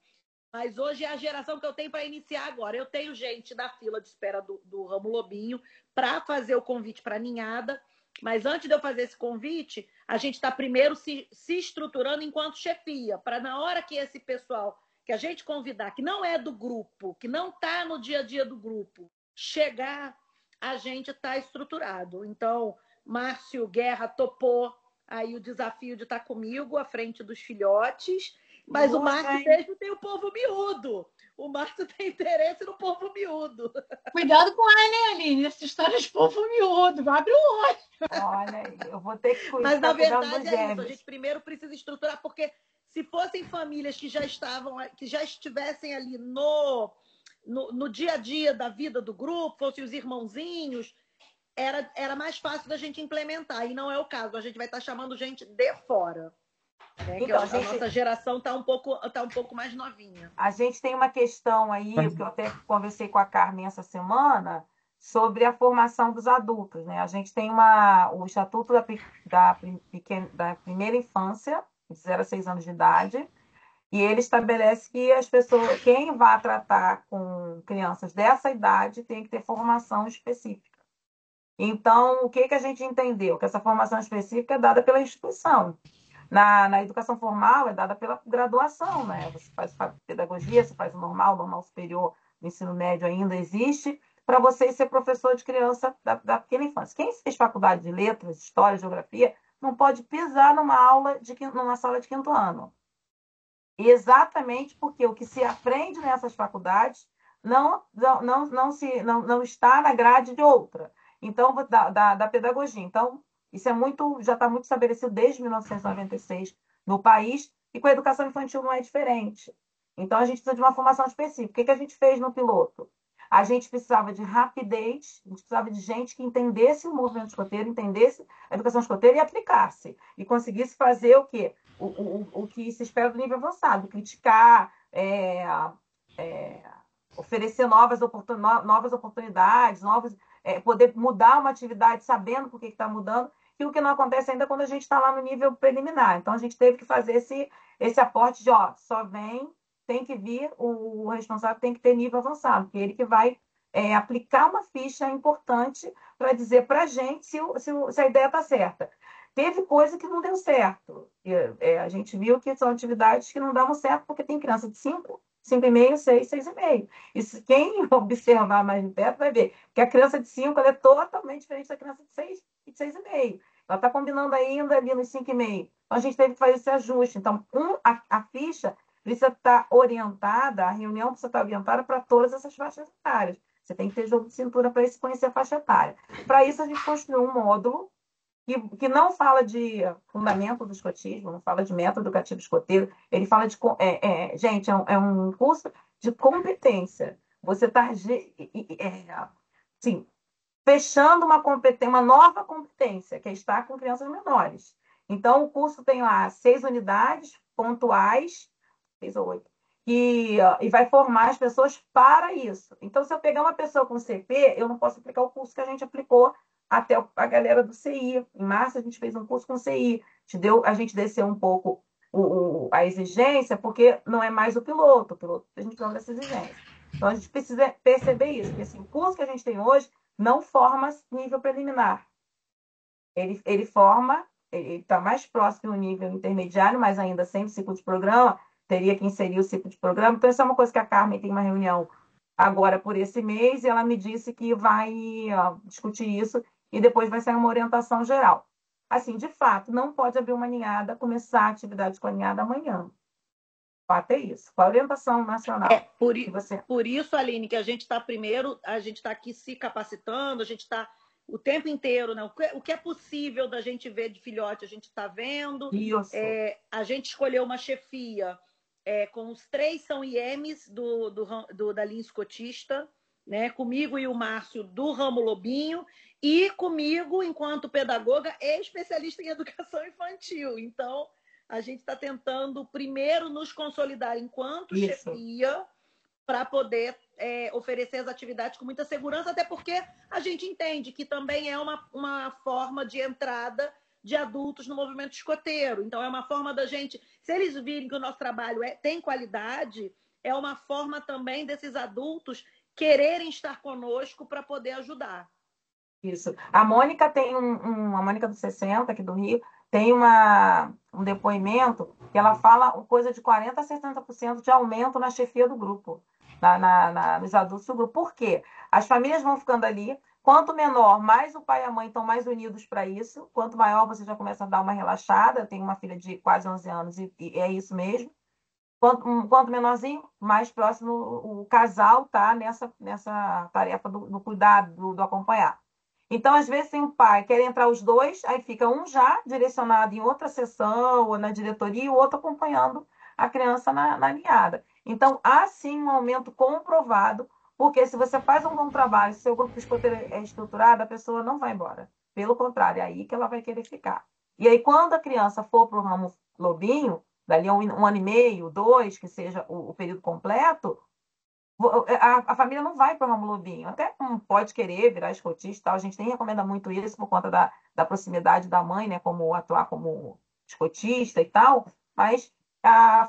Mas hoje é a geração que eu tenho para iniciar agora. Eu tenho gente na fila de espera do Ramo Lobinho para fazer o convite para a ninhada. Mas antes de eu fazer esse convite, a gente está primeiro se estruturando enquanto chefia, para na hora que esse pessoal que a gente convidar, que não é do grupo, que não está no dia a dia do grupo, chegar, a gente está estruturado. Então, Márcio Guerra topou aí o desafio de estar comigo à frente dos filhotes, mas o Márcio mesmo tem o povo miúdo. O Márcio tem interesse no povo miúdo. Cuidado com a Aline, essa história de povo miúdo, abre o olho. Olha, eu vou ter que cuidar. Mas, na verdade, é isso. A gente primeiro precisa estruturar, porque se fossem famílias que já estivessem ali no dia a dia da vida do grupo, fossem os irmãozinhos, era mais fácil da gente implementar. E não é o caso. A gente vai estar chamando gente de fora. Então, a nossa geração está um pouco mais novinha. A gente tem uma questão aí, que eu até conversei com a Carmen essa semana, sobre a formação dos adultos, né? A gente tem o Estatuto da Primeira Infância, de 0 a 6 anos de idade, e ele estabelece que as pessoas, quem vai tratar com crianças dessa idade tem que ter formação específica. Então, o que a gente entendeu? Que essa formação específica é dada pela instituição. Na educação formal é dada pela graduação, né? Você faz pedagogia, você faz o normal superior, o ensino médio ainda existe, para você ser professor de criança da pequena infância. Quem fez faculdade de letras, história, geografia, não pode pisar numa sala de 5º ano. Exatamente porque o que se aprende nessas faculdades não está na grade de outra. Então, da pedagogia. Então, isso já está muito estabelecido desde 1996 no país, e com a educação infantil não é diferente. Então, a gente precisa de uma formação específica. O que a gente fez no piloto? A gente precisava de rapidez, a gente precisava de gente que entendesse o movimento escoteiro, entendesse a educação escoteira e aplicasse. E conseguisse fazer o quê? O que se espera do nível avançado, criticar, oferecer novas oportunidades, poder mudar uma atividade sabendo por que está mudando, e o que não acontece ainda quando a gente está lá no nível preliminar. Então, a gente teve que fazer esse aporte de, só vem, tem que vir, o responsável tem que ter nível avançado, porque ele que vai aplicar uma ficha importante para dizer para a gente se a ideia está certa. Teve coisa que não deu certo. A gente viu que são atividades que não davam certo, porque tem criança de 5, 5,5, 6, 6,5. E quem observar mais de perto vai ver que a criança de 5 ela é totalmente diferente da criança de 6 e de 6,5. Ela está combinando ainda ali nos 5,5. Então, a gente teve que fazer esse ajuste. Então, a ficha precisa estar orientada, a reunião precisa estar orientada para todas essas faixas etárias. Você tem que ter jogo de cintura para isso conhecer a faixa etária. Para isso, a gente construiu um módulo que não fala de fundamento do escotismo, não fala de método educativo escoteiro, ele fala de... gente, é um curso de competência. Você está fechando uma nova competência, que é estar com crianças menores. Então, o curso tem lá 6 unidades pontuais, 6 ou 8, e vai formar as pessoas para isso. Então, se eu pegar uma pessoa com CP, eu não posso aplicar o curso que a gente aplicou até a galera do CI. Em março, a gente fez um curso com CI. A gente desceu um pouco a exigência, porque não é mais o piloto. A gente não dessa exigência. Então, a gente precisa perceber isso. Porque assim, o curso que a gente tem hoje não forma nível preliminar. Ele forma, ele está mais próximo do nível intermediário, mas ainda sem ciclo de programa, teria que inserir o ciclo de programa. Então, isso é uma coisa que a Carmen tem uma reunião agora por esse mês, e ela me disse que vai discutir isso e depois vai sair uma orientação geral. Assim, de fato, não pode abrir uma ninhada, começar a atividade com a ninhada amanhã. O fato é isso. Qual a orientação nacional? Por isso, Aline, que a gente está aqui se capacitando, a gente está o tempo inteiro, né? O que é possível da gente ver de filhote, a gente está vendo. Isso. A gente escolheu uma chefia com os 3 são IEMs da linha escotista, né? Comigo e o Márcio do Ramo Lobinho, e comigo, enquanto pedagoga e especialista em educação infantil. Então, a gente está tentando primeiro nos consolidar enquanto chefia, para poder oferecer as atividades com muita segurança, até porque a gente entende que também é uma forma de entrada de adultos no movimento escoteiro. Então, é uma forma da gente, se eles virem que o nosso trabalho tem qualidade, é uma forma também desses adultos quererem estar conosco para poder ajudar. Isso. A Mônica tem a Mônica do 60, aqui do Rio, tem um depoimento que ela fala coisa de 40% a 60% de aumento na chefia do grupo, nos adultos do grupo. Por quê? As famílias vão ficando ali. Quanto menor, mais o pai e a mãe estão mais unidos para isso. Quanto maior, você já começa a dar uma relaxada. Eu tenho uma filha de quase 11 anos e é isso mesmo. Quanto menorzinho, mais próximo o casal está nessa tarefa do cuidado, do acompanhar. Então, às vezes, tem um pai, quer entrar os dois, aí fica um já direcionado em outra sessão ou na diretoria e o outro acompanhando a criança na ninhada. Então, há sim um aumento comprovado, porque se você faz um bom trabalho, se seu grupo escoteiro é estruturado, a pessoa não vai embora. Pelo contrário, é aí que ela vai querer ficar. E aí, quando a criança for para o ramo lobinho, dali a um ano e meio, 2, que seja o período completo, a família não vai para o ramo lobinho. Até pode querer virar escotista e tal. A gente nem recomenda muito isso por conta da proximidade da mãe, né? Como atuar como escotista e tal. Mas a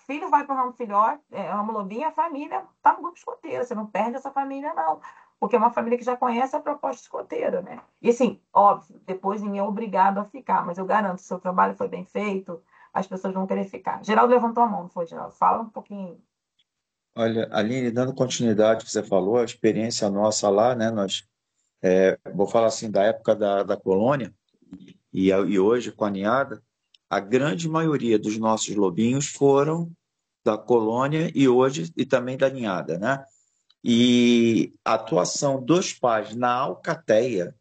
filho vai para o ramo filhote, ramo lobinho, a família está no grupo escoteiro. Você não perde essa família, não. Porque é uma família que já conhece a proposta escoteira, né? E assim, óbvio, depois ninguém é obrigado a ficar, mas eu garanto, se o seu trabalho foi bem feito, as pessoas vão querer ficar. Geraldo levantou a mão, não foi, Geraldo? Fala um pouquinho. Olha, Aline, dando continuidade ao que você falou, a experiência nossa lá, né, vou falar assim, da época da colônia e hoje com a ninhada, a grande maioria dos nossos lobinhos foram da colônia e hoje e também da ninhada, né? E a atuação dos pais na alcateia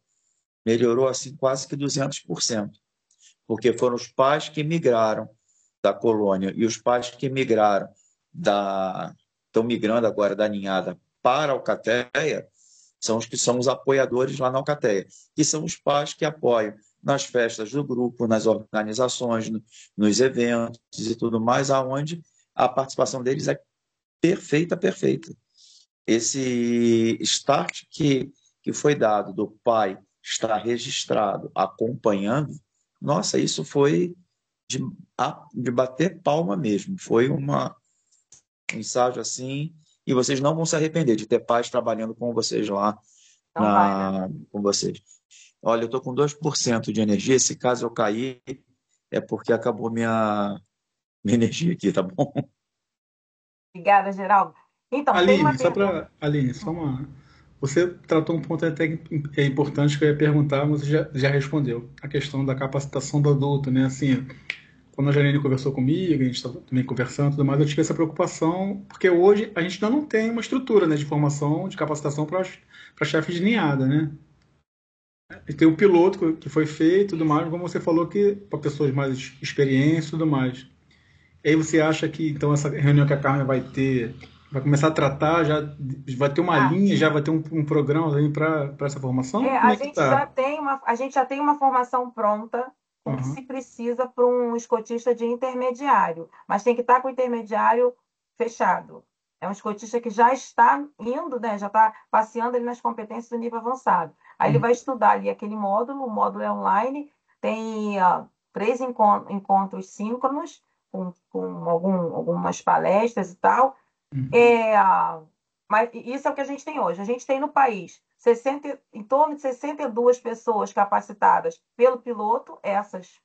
melhorou assim quase que 200%, porque foram os pais que migraram da colônia e os pais que migraram estão migrando agora da ninhada para a alcateia, são os que são os apoiadores lá na alcateia, que são os pais que apoiam nas festas do grupo, nas organizações, nos eventos e tudo mais, aonde a participação deles é perfeita, perfeita. Esse start que foi dado do pai estar registrado, acompanhando, nossa, isso foi de bater palma mesmo. Foi um ensaio assim, e vocês não vão se arrepender de ter pais trabalhando com vocês lá, Não vai, né? com vocês. Olha, eu estou com 2% de energia, se caso eu cair, é porque acabou minha energia aqui, tá bom? Obrigada, Geraldo. Então, tem uma pergunta. Aline, só uma. Você tratou um ponto até que é importante que eu ia perguntar, mas você já respondeu. A questão da capacitação do adulto, né? Assim, quando a Janine conversou comigo, a gente estava também conversando e tudo mais, eu tive essa preocupação, porque hoje a gente ainda não tem uma estrutura, né, de formação, de capacitação para chefes de ninhada, né? E tem o piloto que foi feito e tudo mais, como você falou, que para pessoas mais experientes e tudo mais. E aí você acha que, então, essa reunião que a Carmen vai ter, vai começar a tratar, já vai ter uma linha, já vai ter um programa para essa formação? Como A é que gente já tá? tem uma formação pronta com o que se Uhum. precisa para um escotista de intermediário, mas tem que estar com o intermediário fechado. É um escotista que já está indo, né, já está passeando ali nas competências do nível avançado. Aí ele Uhum. vai estudar ali aquele módulo, o módulo é online, tem 3 encontros síncronos, com algumas palestras e tal. Uhum. Mas isso é o que a gente tem hoje. A gente tem no país em torno de 62 pessoas capacitadas pelo piloto, essas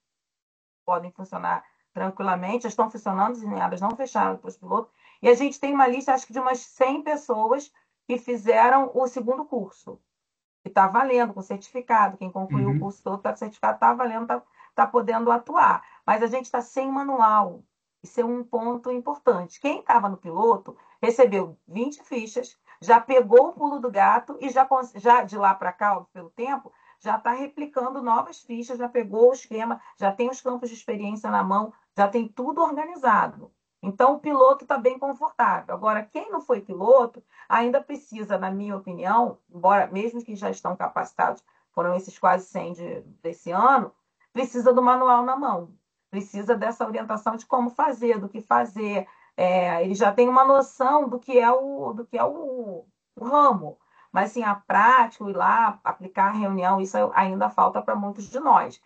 podem funcionar tranquilamente, já estão funcionando, as ninhadas não fecharam para os pilotos, e a gente tem uma lista, acho que de umas 100 pessoas que fizeram o segundo curso, que está valendo com certificado, quem concluiu o Uhum. curso todo está certificado, está valendo, está podendo atuar. Mas a gente está sem manual. Isso é um ponto importante. Quem estava no piloto recebeu 20 fichas, já pegou o pulo do gato e já de lá para cá, pelo tempo, já está replicando novas fichas, já pegou o esquema, já tem os campos de experiência na mão, já tem tudo organizado. Então, o piloto está bem confortável. Agora, quem não foi piloto, ainda precisa, na minha opinião, embora mesmo que já estão capacitados, foram esses quase 100 desse ano, precisa do manual na mão, precisa dessa orientação de como fazer, do que fazer, eles já têm uma noção do que é o ramo. Mas, assim, a prática, ir lá, aplicar a reunião, isso ainda falta para muitos de nós.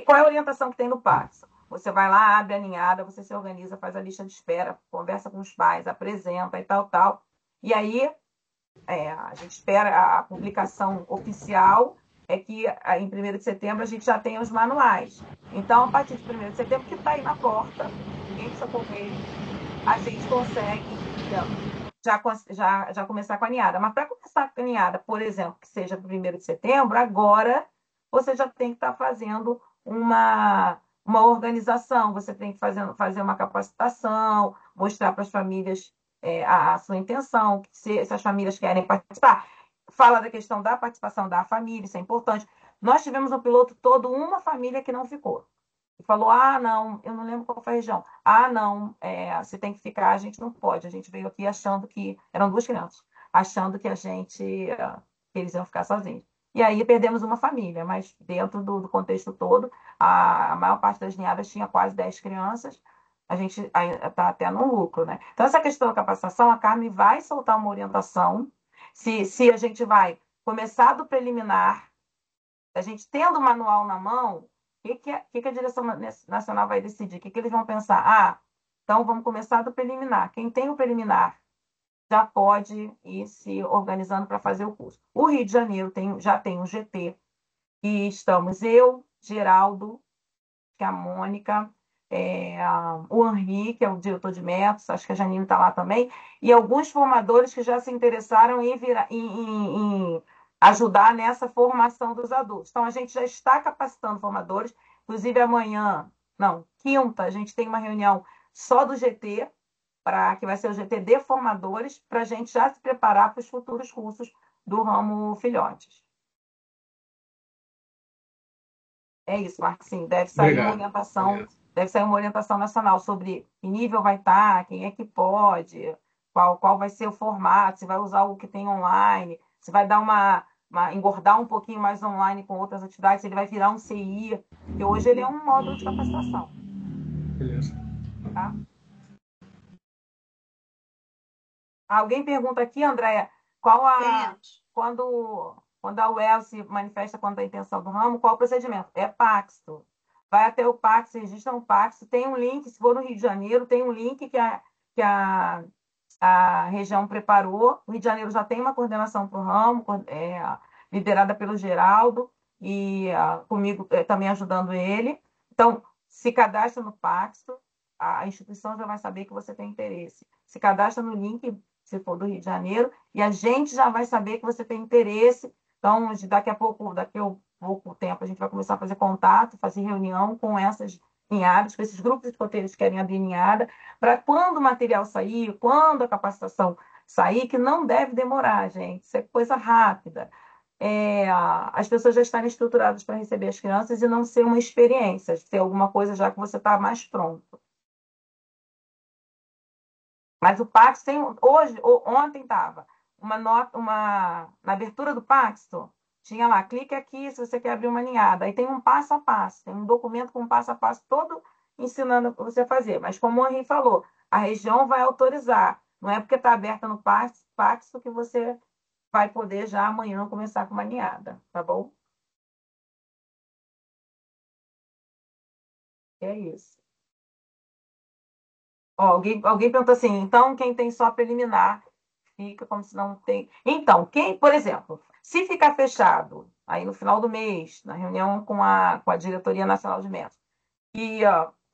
Qual é a orientação que tem no PAX? Você vai lá, abre a ninhada, você se organiza, faz a lista de espera, conversa com os pais, apresenta e tal, tal. E aí, a gente espera a publicação oficial, que em 1º de setembro a gente já tem os manuais. Então, a partir de 1º de setembro, que está aí na porta, ninguém precisa correr, a gente consegue já começar com a ninhada. Mas para começar com a ninhada, por exemplo, que seja 1º de setembro, agora você já tem que estar fazendo uma organização, você tem que fazer uma capacitação, mostrar para as famílias a sua intenção, se as famílias querem participar. Fala da questão da participação da família, isso é importante. Nós tivemos no piloto todo uma família que não ficou. E falou, não, eu não lembro qual foi a região. Não, você tem que ficar, a gente não pode. A gente veio aqui achando que... Eram 2 crianças. Achando que que eles iam ficar sozinhos. E aí perdemos uma família, mas dentro do contexto todo, a maior parte das ninhadas tinha quase 10 crianças. A gente está até no lucro, né? Então, essa questão da capacitação, a Carmen vai soltar uma orientação. Se a gente vai começar do preliminar, a gente tendo o manual na mão, o que a direção nacional vai decidir? O que eles vão pensar? Então vamos começar do preliminar. Quem tem o preliminar já pode ir se organizando para fazer o curso. O Rio de Janeiro já tem um GT, e estamos eu, Geraldo, que é a Mônica, o Henri, que é o diretor de métodos, acho que a Janine está lá também, e alguns formadores que já se interessaram em ajudar nessa formação dos adultos. Então, a gente já está capacitando formadores, inclusive amanhã, não, quinta, a gente tem uma reunião só do GT, que vai ser o GT de formadores, para a gente já se preparar para os futuros cursos do ramo filhotes. É isso, Marcinho. Deve sair uma orientação nacional sobre que nível vai estar, quem é que pode, qual vai ser o formato, se vai usar o que tem online, se vai dar engordar um pouquinho mais online com outras atividades, se ele vai virar um CI, porque hoje ele é um módulo de capacitação. Beleza. Tá? Alguém pergunta aqui, Andréia, quando a UEL se manifesta quanto à intenção do ramo, qual o procedimento? É Paxto. Vai até o Paxto, registra no Paxto, tem um link, se for no Rio de Janeiro, tem um link que a região preparou. O Rio de Janeiro já tem uma coordenação para o ramo, liderada pelo Geraldo, e comigo também ajudando ele. Então, se cadastra no Paxto, a instituição já vai saber que você tem interesse. Se cadastra no link, se for do Rio de Janeiro, e a gente já vai saber que você tem interesse. Então, daqui a pouco tempo, a gente vai começar a fazer contato, fazer reunião com essas ninhadas, com esses grupos de escoteiros que querem abrir ninhada, para quando o material sair, quando a capacitação sair, que não deve demorar, gente, isso é coisa rápida. As pessoas já estarem estruturadas para receber as crianças e não ser uma experiência, ser alguma coisa já que você está mais pronto. Mas o Paxto tem ontem estava na abertura do Paxto, tinha lá, clique aqui se você quer abrir uma ninhada. Aí tem um passo a passo, tem um documento com um passo a passo todo ensinando você a fazer. Mas como o Henri falou, a região vai autorizar. Não é porque está aberta no Paxto que você vai poder já amanhã começar com uma ninhada, tá bom? É isso. Alguém perguntou assim, então quem tem só preliminar fica como se não tem. Então, por exemplo, se ficar fechado aí no final do mês, na reunião com a Diretoria Nacional de Métodos, e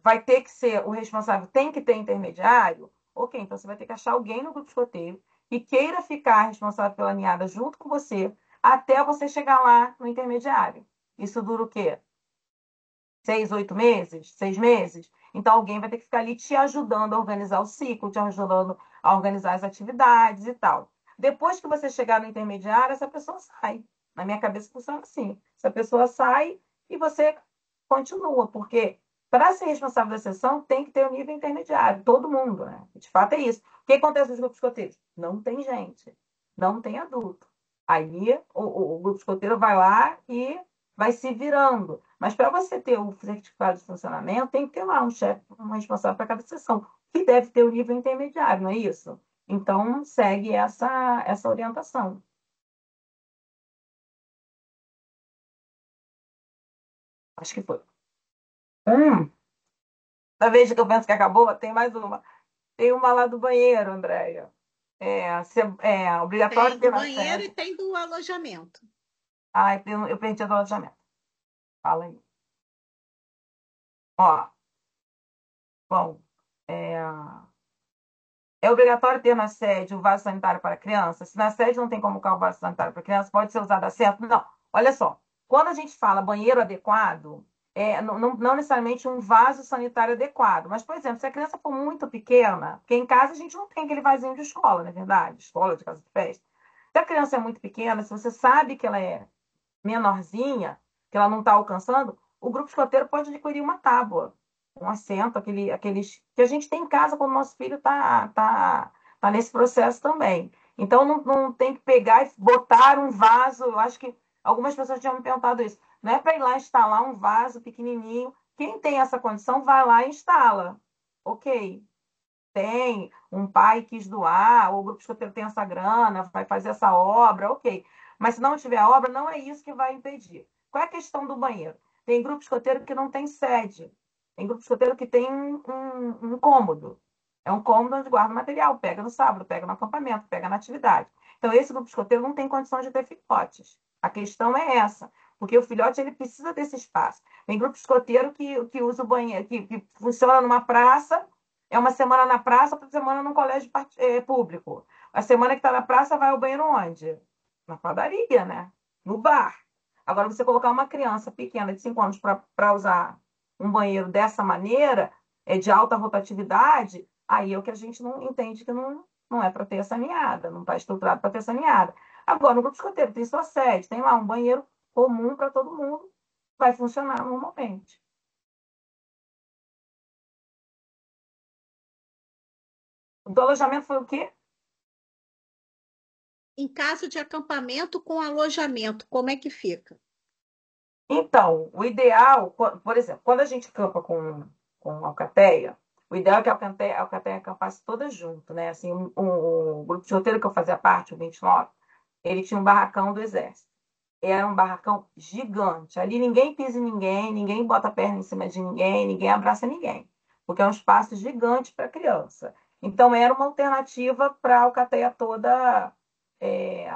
vai ter que ser o responsável, tem que ter intermediário, ok, então você vai ter que achar alguém no grupo escoteiro que queira ficar responsável pela ninhada junto com você, até você chegar lá no intermediário. Isso dura o quê? 6, 8 meses? 6 meses? Então, alguém vai ter que ficar ali te ajudando a organizar o ciclo, te ajudando a organizar as atividades e tal. Depois que você chegar no intermediário, essa pessoa sai. Na minha cabeça funciona assim. Essa pessoa sai e você continua, porque para ser responsável da sessão tem que ter o nível intermediário, todo mundo, né? De fato é isso. O que acontece nos grupos escoteiros? Não tem gente, não tem adulto. Aí o grupo escoteiro vai lá e vai se virando. Mas para você ter o certificado de funcionamento, tem que ter lá um chefe, um responsável para cada seção, que deve ter o nível intermediário, não é isso? Então, segue essa orientação. Acho que foi. Da vez que eu penso que acabou, tem mais uma. Tem uma lá do banheiro, Andréia. É obrigatório Tem ter do na banheiro e sede. tem do alojamento. Ah, eu perdi o alojamento. Fala aí. Ó, bom, é, é obrigatório ter na sede o vaso sanitário para criança? Se na sede não tem como colocar o vaso sanitário para criança, pode ser usado assento? Não. Olha só, quando a gente fala banheiro adequado, não necessariamente um vaso sanitário adequado. Mas, por exemplo, se a criança for muito pequena, porque em casa a gente não tem aquele vasinho de escola, não é verdade? Escola, de casa de festa. Se a criança é muito pequena, se você sabe que ela é menorzinha, que ela não está alcançando, o grupo escoteiro pode adquirir uma tábua, um assento, aqueles que a gente tem em casa quando o nosso filho tá nesse processo também. Então, não tem que pegar e botar um vaso. Eu acho que algumas pessoas tinham me perguntado isso. Não é para ir lá instalar um vaso pequenininho. Quem tem essa condição, vai lá e instala. Ok. Tem, um pai quis doar, ou o grupo escoteiro tem essa grana, vai fazer essa obra, ok. Mas se não tiver obra, não é isso que vai impedir. Qual é a questão do banheiro? Tem grupo escoteiro que não tem sede. Tem grupo escoteiro que tem um cômodo. É um cômodo onde guarda material, pega no sábado, pega no acampamento, pega na atividade. Então, esse grupo escoteiro não tem condições de ter filhotes. A questão é essa, porque o filhote ele precisa desse espaço. Tem grupo escoteiro que usa o banheiro, que funciona numa praça, é uma semana na praça, outra semana num colégio público. A semana que está na praça vai ao banheiro onde? Na padaria, né? No bar. Agora, você colocar uma criança pequena de 5 anos para usar um banheiro dessa maneira, de alta rotatividade, aí é o que a gente não entende que não é para ter essa ninhada, não está estruturado para ter essa ninhada. Agora, no grupo escoteiro tem sua sede, tem lá um banheiro comum para todo mundo, vai funcionar normalmente. Do alojamento foi o quê? Em caso de acampamento com alojamento, como é que fica? Então, o ideal, por exemplo, quando a gente campa com alcateia, o ideal é que a alcateia acampasse toda junto, né? Assim, o grupo de roteiro que eu fazia parte, o 29, ele tinha um barracão do exército. Era um barracão gigante. Ali ninguém pisa em ninguém, ninguém bota a perna em cima de ninguém, ninguém abraça ninguém, porque é um espaço gigante para criança. Então, era uma alternativa para a alcateia toda é,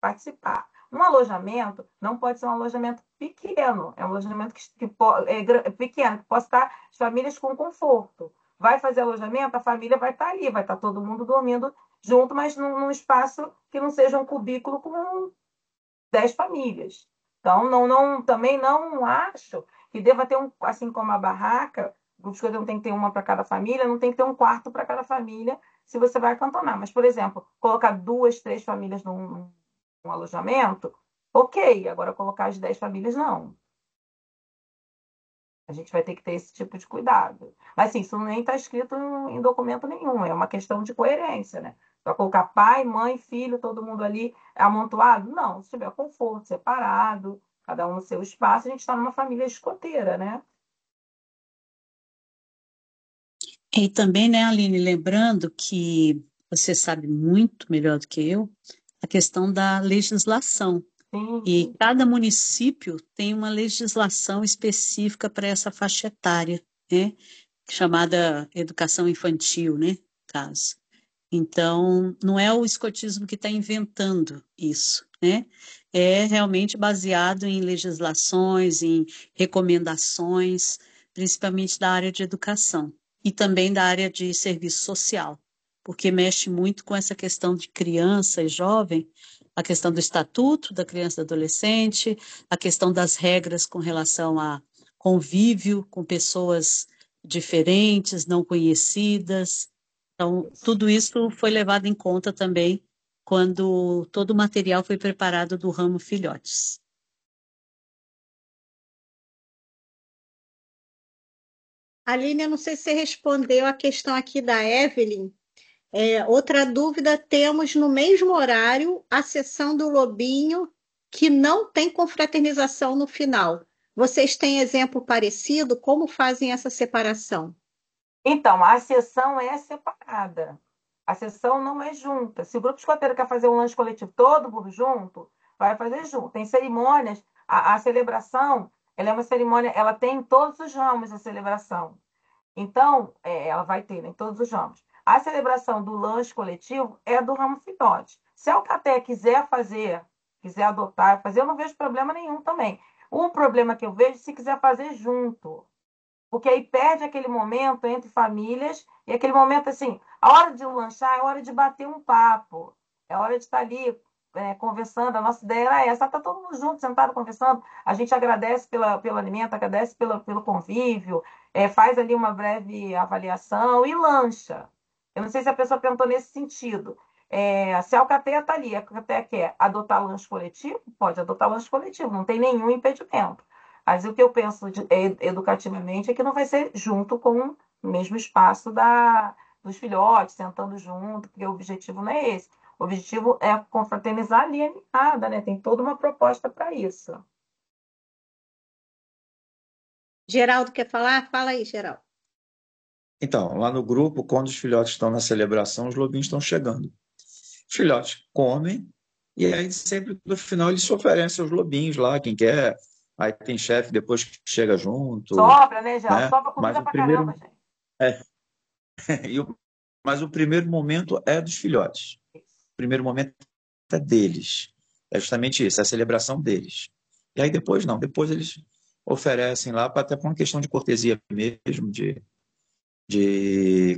participar. Um alojamento não pode ser um alojamento pequeno, é um alojamento pequeno, que possa estar as famílias com conforto. Vai fazer alojamento, a família vai estar ali, vai estar todo mundo dormindo junto, mas num espaço que não seja um cubículo com 10 famílias. Então, também não acho que deva ter assim como a barraca, o escoteiro não tem que ter uma para cada família, não tem que ter um quarto para cada família se você vai acantonar. Mas, por exemplo, colocar 2, 3 famílias num alojamento, ok. Agora, colocar as 10 famílias, não. A gente vai ter que ter esse tipo de cuidado. Mas, assim, isso nem está escrito em documento nenhum, é uma questão de coerência, né? Para colocar pai, mãe, filho, todo mundo ali amontoado? Não, se tiver conforto, separado, cada um no seu espaço, a gente está numa família escoteira, né? E também, né, Aline, lembrando que você sabe muito melhor do que eu a questão da legislação. Sim, E sim. cada município tem uma legislação específica para essa faixa etária, né? Chamada educação infantil, né? Caso. Então, não é o escotismo que está inventando isso, né? É realmente baseado em legislações, em recomendações, principalmente da área de educação e também da área de serviço social, porque mexe muito com essa questão de criança e jovem, a questão do estatuto da criança e do adolescente, a questão das regras com relação a convívio com pessoas diferentes, não conhecidas. Então, tudo isso foi levado em conta também quando todo o material foi preparado do ramo filhotes. Aline, eu não sei se você respondeu a questão aqui da Evelyn. Outra dúvida, temos no mesmo horário a sessão do Lobinho, que não tem confraternização no final. Vocês têm exemplo parecido? Como fazem essa separação? Então, a sessão é separada. A sessão não é junta. Se o grupo escoteiro quer fazer um lanche coletivo todo mundo junto, vai fazer junto. Tem cerimônias, a celebração, ela é uma cerimônia, ela tem em todos os ramos a celebração. Então, ela vai ter, né, em todos os ramos. A celebração do lanche coletivo é do ramo filhote. Se a Alcatel quiser fazer, quiser adotar, fazer, eu não vejo problema nenhum também. O problema que eu vejo é se quiser fazer junto. Porque aí perde aquele momento entre famílias e aquele momento assim, a hora de lanchar é hora de bater um papo, é hora de estar ali conversando. A nossa ideia era essa, está todo mundo junto, sentado conversando. A gente agradece pelo alimento, agradece pelo convívio, faz ali uma breve avaliação e lancha. Eu não sei se a pessoa perguntou nesse sentido. Se a Alcateia está ali, a Alcateia quer adotar lanche coletivo, pode adotar lanche coletivo, não tem nenhum impedimento. Mas o que eu penso educativamente é que não vai ser junto com o mesmo espaço dos filhotes, sentando junto, porque o objetivo não é esse. O objetivo é confraternizar ali a ninhada, né? Tem toda uma proposta para isso. Geraldo quer falar? Fala aí, Geraldo. Então, lá no grupo, quando os filhotes estão na celebração, os lobinhos estão chegando. Os filhotes comem, e aí sempre no final eles se oferecem aos lobinhos lá, quem quer. Aí tem chefe depois que chega junto. Sobra, né, Geraldo? Né? Sobra comida pra caramba, gente. Mas o primeiro momento é dos filhotes. O primeiro momento é deles. É justamente isso, é a celebração deles. E aí depois não, depois eles oferecem lá, até por uma questão de cortesia mesmo, de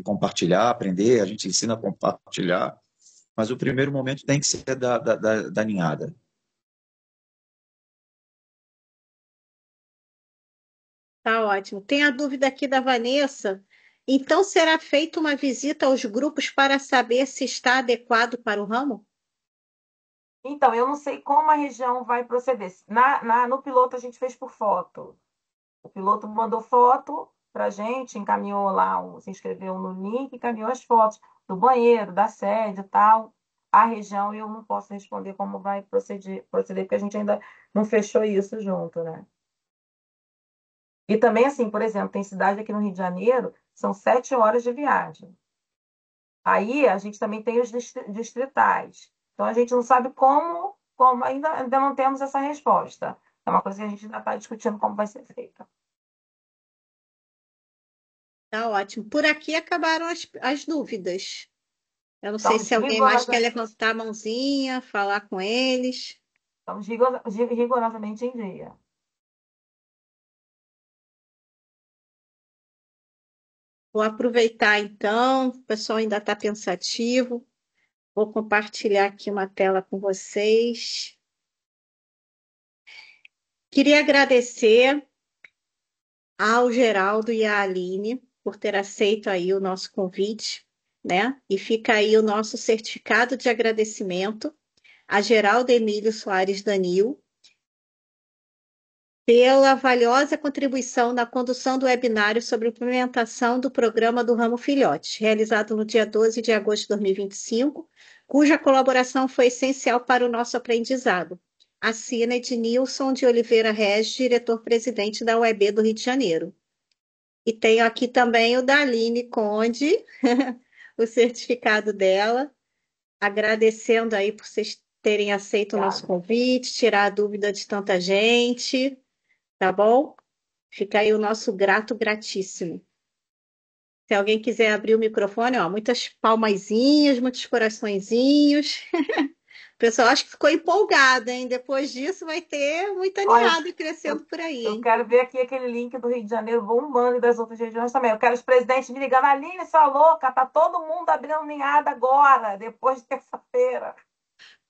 compartilhar, aprender, a gente ensina a compartilhar, mas o primeiro momento tem que ser da ninhada. Tá ótimo. Tem a dúvida aqui da Vanessa. Então, será feita uma visita aos grupos para saber se está adequado para o ramo? Então, eu não sei como a região vai proceder. No piloto, a gente fez por foto. O piloto mandou foto para a gente, encaminhou lá, se inscreveu no link, encaminhou as fotos do banheiro, da sede e tal. A região, eu não posso responder como vai proceder, porque a gente ainda não fechou isso junto, né? E também, assim, por exemplo, tem cidade aqui no Rio de Janeiro, são 7 horas de viagem. Aí a gente também tem os distritais. Então a gente não sabe como ainda não temos essa resposta. É uma coisa que a gente ainda está discutindo como vai ser feita. Tá ótimo. Por aqui acabaram as dúvidas. Eu não sei Estamos se alguém mais quer levantar a mãozinha, falar com eles. Estamos rigorosamente em dia. Vou aproveitar então, o pessoal ainda está pensativo. Vou compartilhar aqui uma tela com vocês. Queria agradecer ao Geraldo e à Aline por ter aceito aí o nosso convite, né? E fica aí o nosso certificado de agradecimento a Geraldo Emílio Soares Danil pela valiosa contribuição na condução do webinário sobre implementação do programa do Ramo Filhote, realizado no dia 12 de agosto de 2025, cuja colaboração foi essencial para o nosso aprendizado. Assina Ednilson de Oliveira Regis, diretor-presidente da UEB do Rio de Janeiro. E tenho aqui também o da Aline Conde, o certificado dela, agradecendo aí por vocês terem aceito o nosso convite, tirar a dúvida de tanta gente. Tá bom? Fica aí o nosso gratíssimo. Se alguém quiser abrir o microfone, ó, muitas palmazinhas, muitos coraçõezinhos. O pessoal acho que ficou empolgado, hein? Depois disso vai ter muita ninhada crescendo por aí, hein? Eu quero ver aqui aquele link do Rio de Janeiro bombando e das outras regiões também. Eu quero os presidentes me ligando. Aline, sua louca, tá todo mundo abrindo ninhada agora, depois de terça-feira.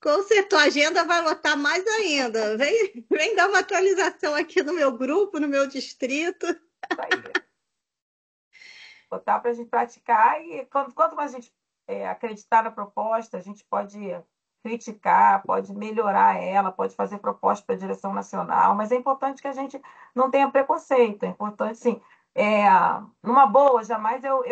Com certeza, a agenda vai lotar mais ainda. Vem dar uma atualização aqui no meu grupo, no meu distrito. Isso aí. Botar para a gente praticar e quanto mais a gente acreditar na proposta, a gente pode criticar, pode melhorar ela, pode fazer proposta para a direção nacional, mas é importante que a gente não tenha preconceito. É importante, sim. Numa boa, jamais eu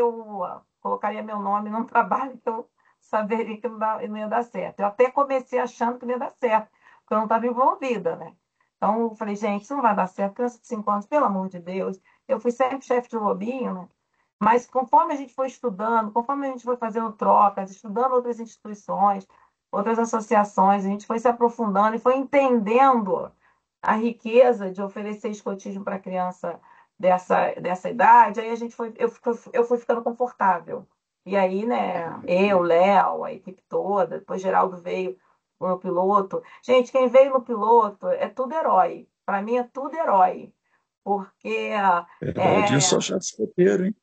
colocaria meu nome num trabalho que eu saberia que não ia dar certo. Eu até comecei achando que não ia dar certo, porque eu não estava envolvida, né? Então, eu falei, gente, isso não vai dar certo, criança de 5 anos, pelo amor de Deus. Eu fui sempre chefe de lobinho, né? Mas conforme a gente foi estudando, conforme a gente foi fazendo trocas, estudando outras instituições, outras associações, a gente foi se aprofundando e foi entendendo a riqueza de oferecer escotismo para criança dessa idade, aí eu fui ficando confortável. E aí, né, eu, Léo, a equipe toda, depois Geraldo veio no piloto. Gente, quem veio no piloto é tudo herói. Para mim é tudo herói. Porque Verdade, eu sou é, chefe escoteiro, hein?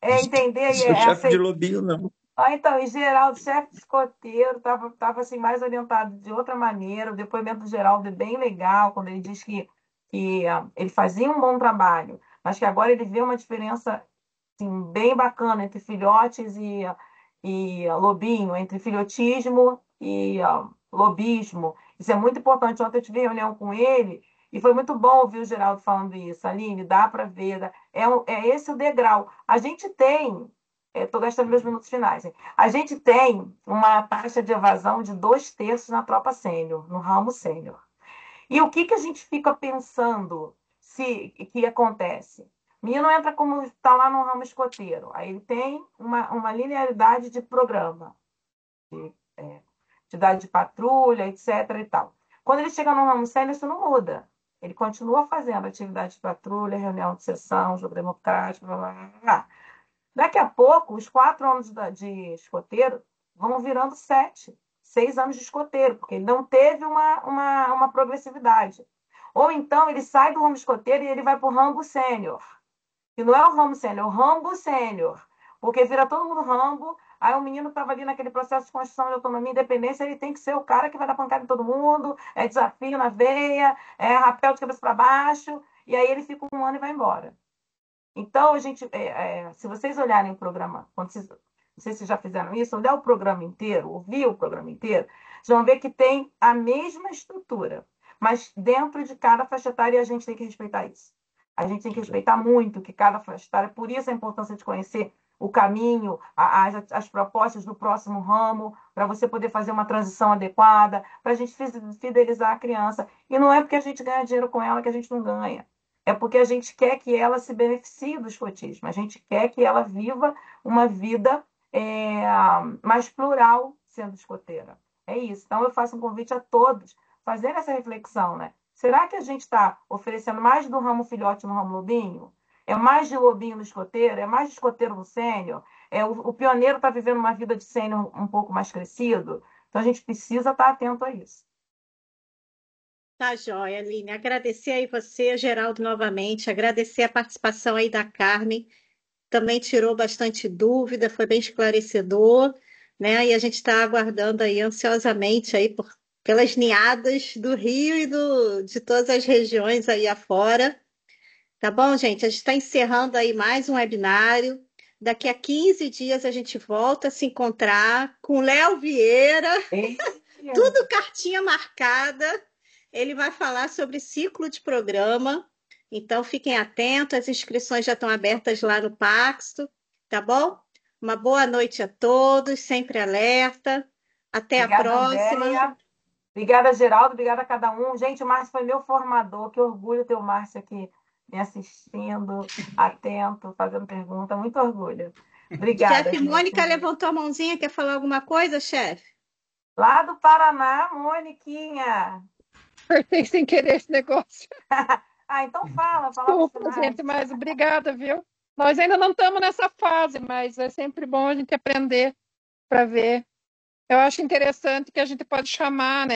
é entender Não sou é chefe de aceitar. lobinho, não. Então, em geral, o chefe de escoteiro estava assim, mais orientado de outra maneira. O depoimento do Geraldo é bem legal, quando ele diz que ele fazia um bom trabalho, mas que agora ele vê uma diferença assim, bem bacana entre filhotes e lobinho, entre filhotismo e lobismo. Isso é muito importante. Ontem eu tive reunião com ele e foi muito bom ouvir o Geraldo falando isso. Aline, dá para ver, é esse o degrau. A gente tem, estou gastando meus minutos finais, hein? A gente tem uma taxa de evasão de 2/3 na tropa sênior, no ramo sênior. E o que a gente fica pensando que acontece? O menino entra como está lá no ramo escoteiro, aí ele tem uma linearidade de programa, de atividade de patrulha, etc. e tal. Quando ele chega no ramo sênior, isso não muda. Ele continua fazendo atividade de patrulha, reunião de sessão, jogo democrático, blá, blá, blá, blá. Daqui a pouco, os 4 anos de escoteiro vão virando 7, 6 anos de escoteiro, porque ele não teve uma progressividade. Ou então ele sai do ramo escoteiro e ele vai para o rambo sênior. Que não é o ramo sênior, é o rambo sênior. Porque vira todo mundo rambo, aí o menino estava ali naquele processo de construção de autonomia e independência, ele tem que ser o cara que vai dar pancada em todo mundo, é desafio na veia, é rapel de cabeça para baixo, e aí ele fica 1 ano e vai embora. Então, se vocês olharem o programa, não sei se vocês já fizeram isso, olhar o programa inteiro, ouvir o programa inteiro, vocês vão ver que tem a mesma estrutura, mas dentro de cada faixa etária a gente tem que respeitar isso. A gente tem que respeitar muito que cada faixa etária, por isso a importância de conhecer o caminho, as propostas do próximo ramo, para você poder fazer uma transição adequada, para a gente fidelizar a criança. E não é porque a gente ganha dinheiro com ela que a gente não ganha. É porque a gente quer que ela se beneficie do escotismo, a gente quer que ela viva uma vida mais plural sendo escoteira. É isso. Então, eu faço um convite a todos fazerem essa reflexão, né? Será que a gente está oferecendo mais do ramo filhote no ramo lobinho? É mais de lobinho no escoteiro? É mais de escoteiro no sênior? O pioneiro está vivendo uma vida de sênior um pouco mais crescido? Então, a gente precisa estar atento a isso. Tá joia, Aline. Agradecer aí você, Geraldo, novamente. Agradecer a participação aí da Carmen. Também tirou bastante dúvida, foi bem esclarecedor, né? E a gente está aguardando aí ansiosamente aí pelas ninhadas do Rio e de todas as regiões aí afora. Tá bom, gente? A gente está encerrando aí mais um webinário. Daqui a 15 dias a gente volta a se encontrar com Léo Vieira, tudo cartinha marcada. Ele vai falar sobre ciclo de programa. Então, fiquem atentos, as inscrições já estão abertas lá no Paxto, tá bom? Uma boa noite a todos, sempre alerta. Até Obrigada, a próxima. Andréia. Obrigada, Geraldo. Obrigada a cada um. Gente, o Márcio foi meu formador. Que orgulho ter o Márcio aqui me assistindo, atento, fazendo pergunta. Muito orgulho. Obrigada, Chefe gente. Mônica levantou a mãozinha, quer falar alguma coisa, chefe? Lá do Paraná, Moniquinha. Apertei sem querer esse negócio. Então fala Desculpa, gente, mas obrigada, viu? Nós ainda não estamos nessa fase, mas é sempre bom a gente aprender para ver. Eu acho interessante que a gente pode chamar, né?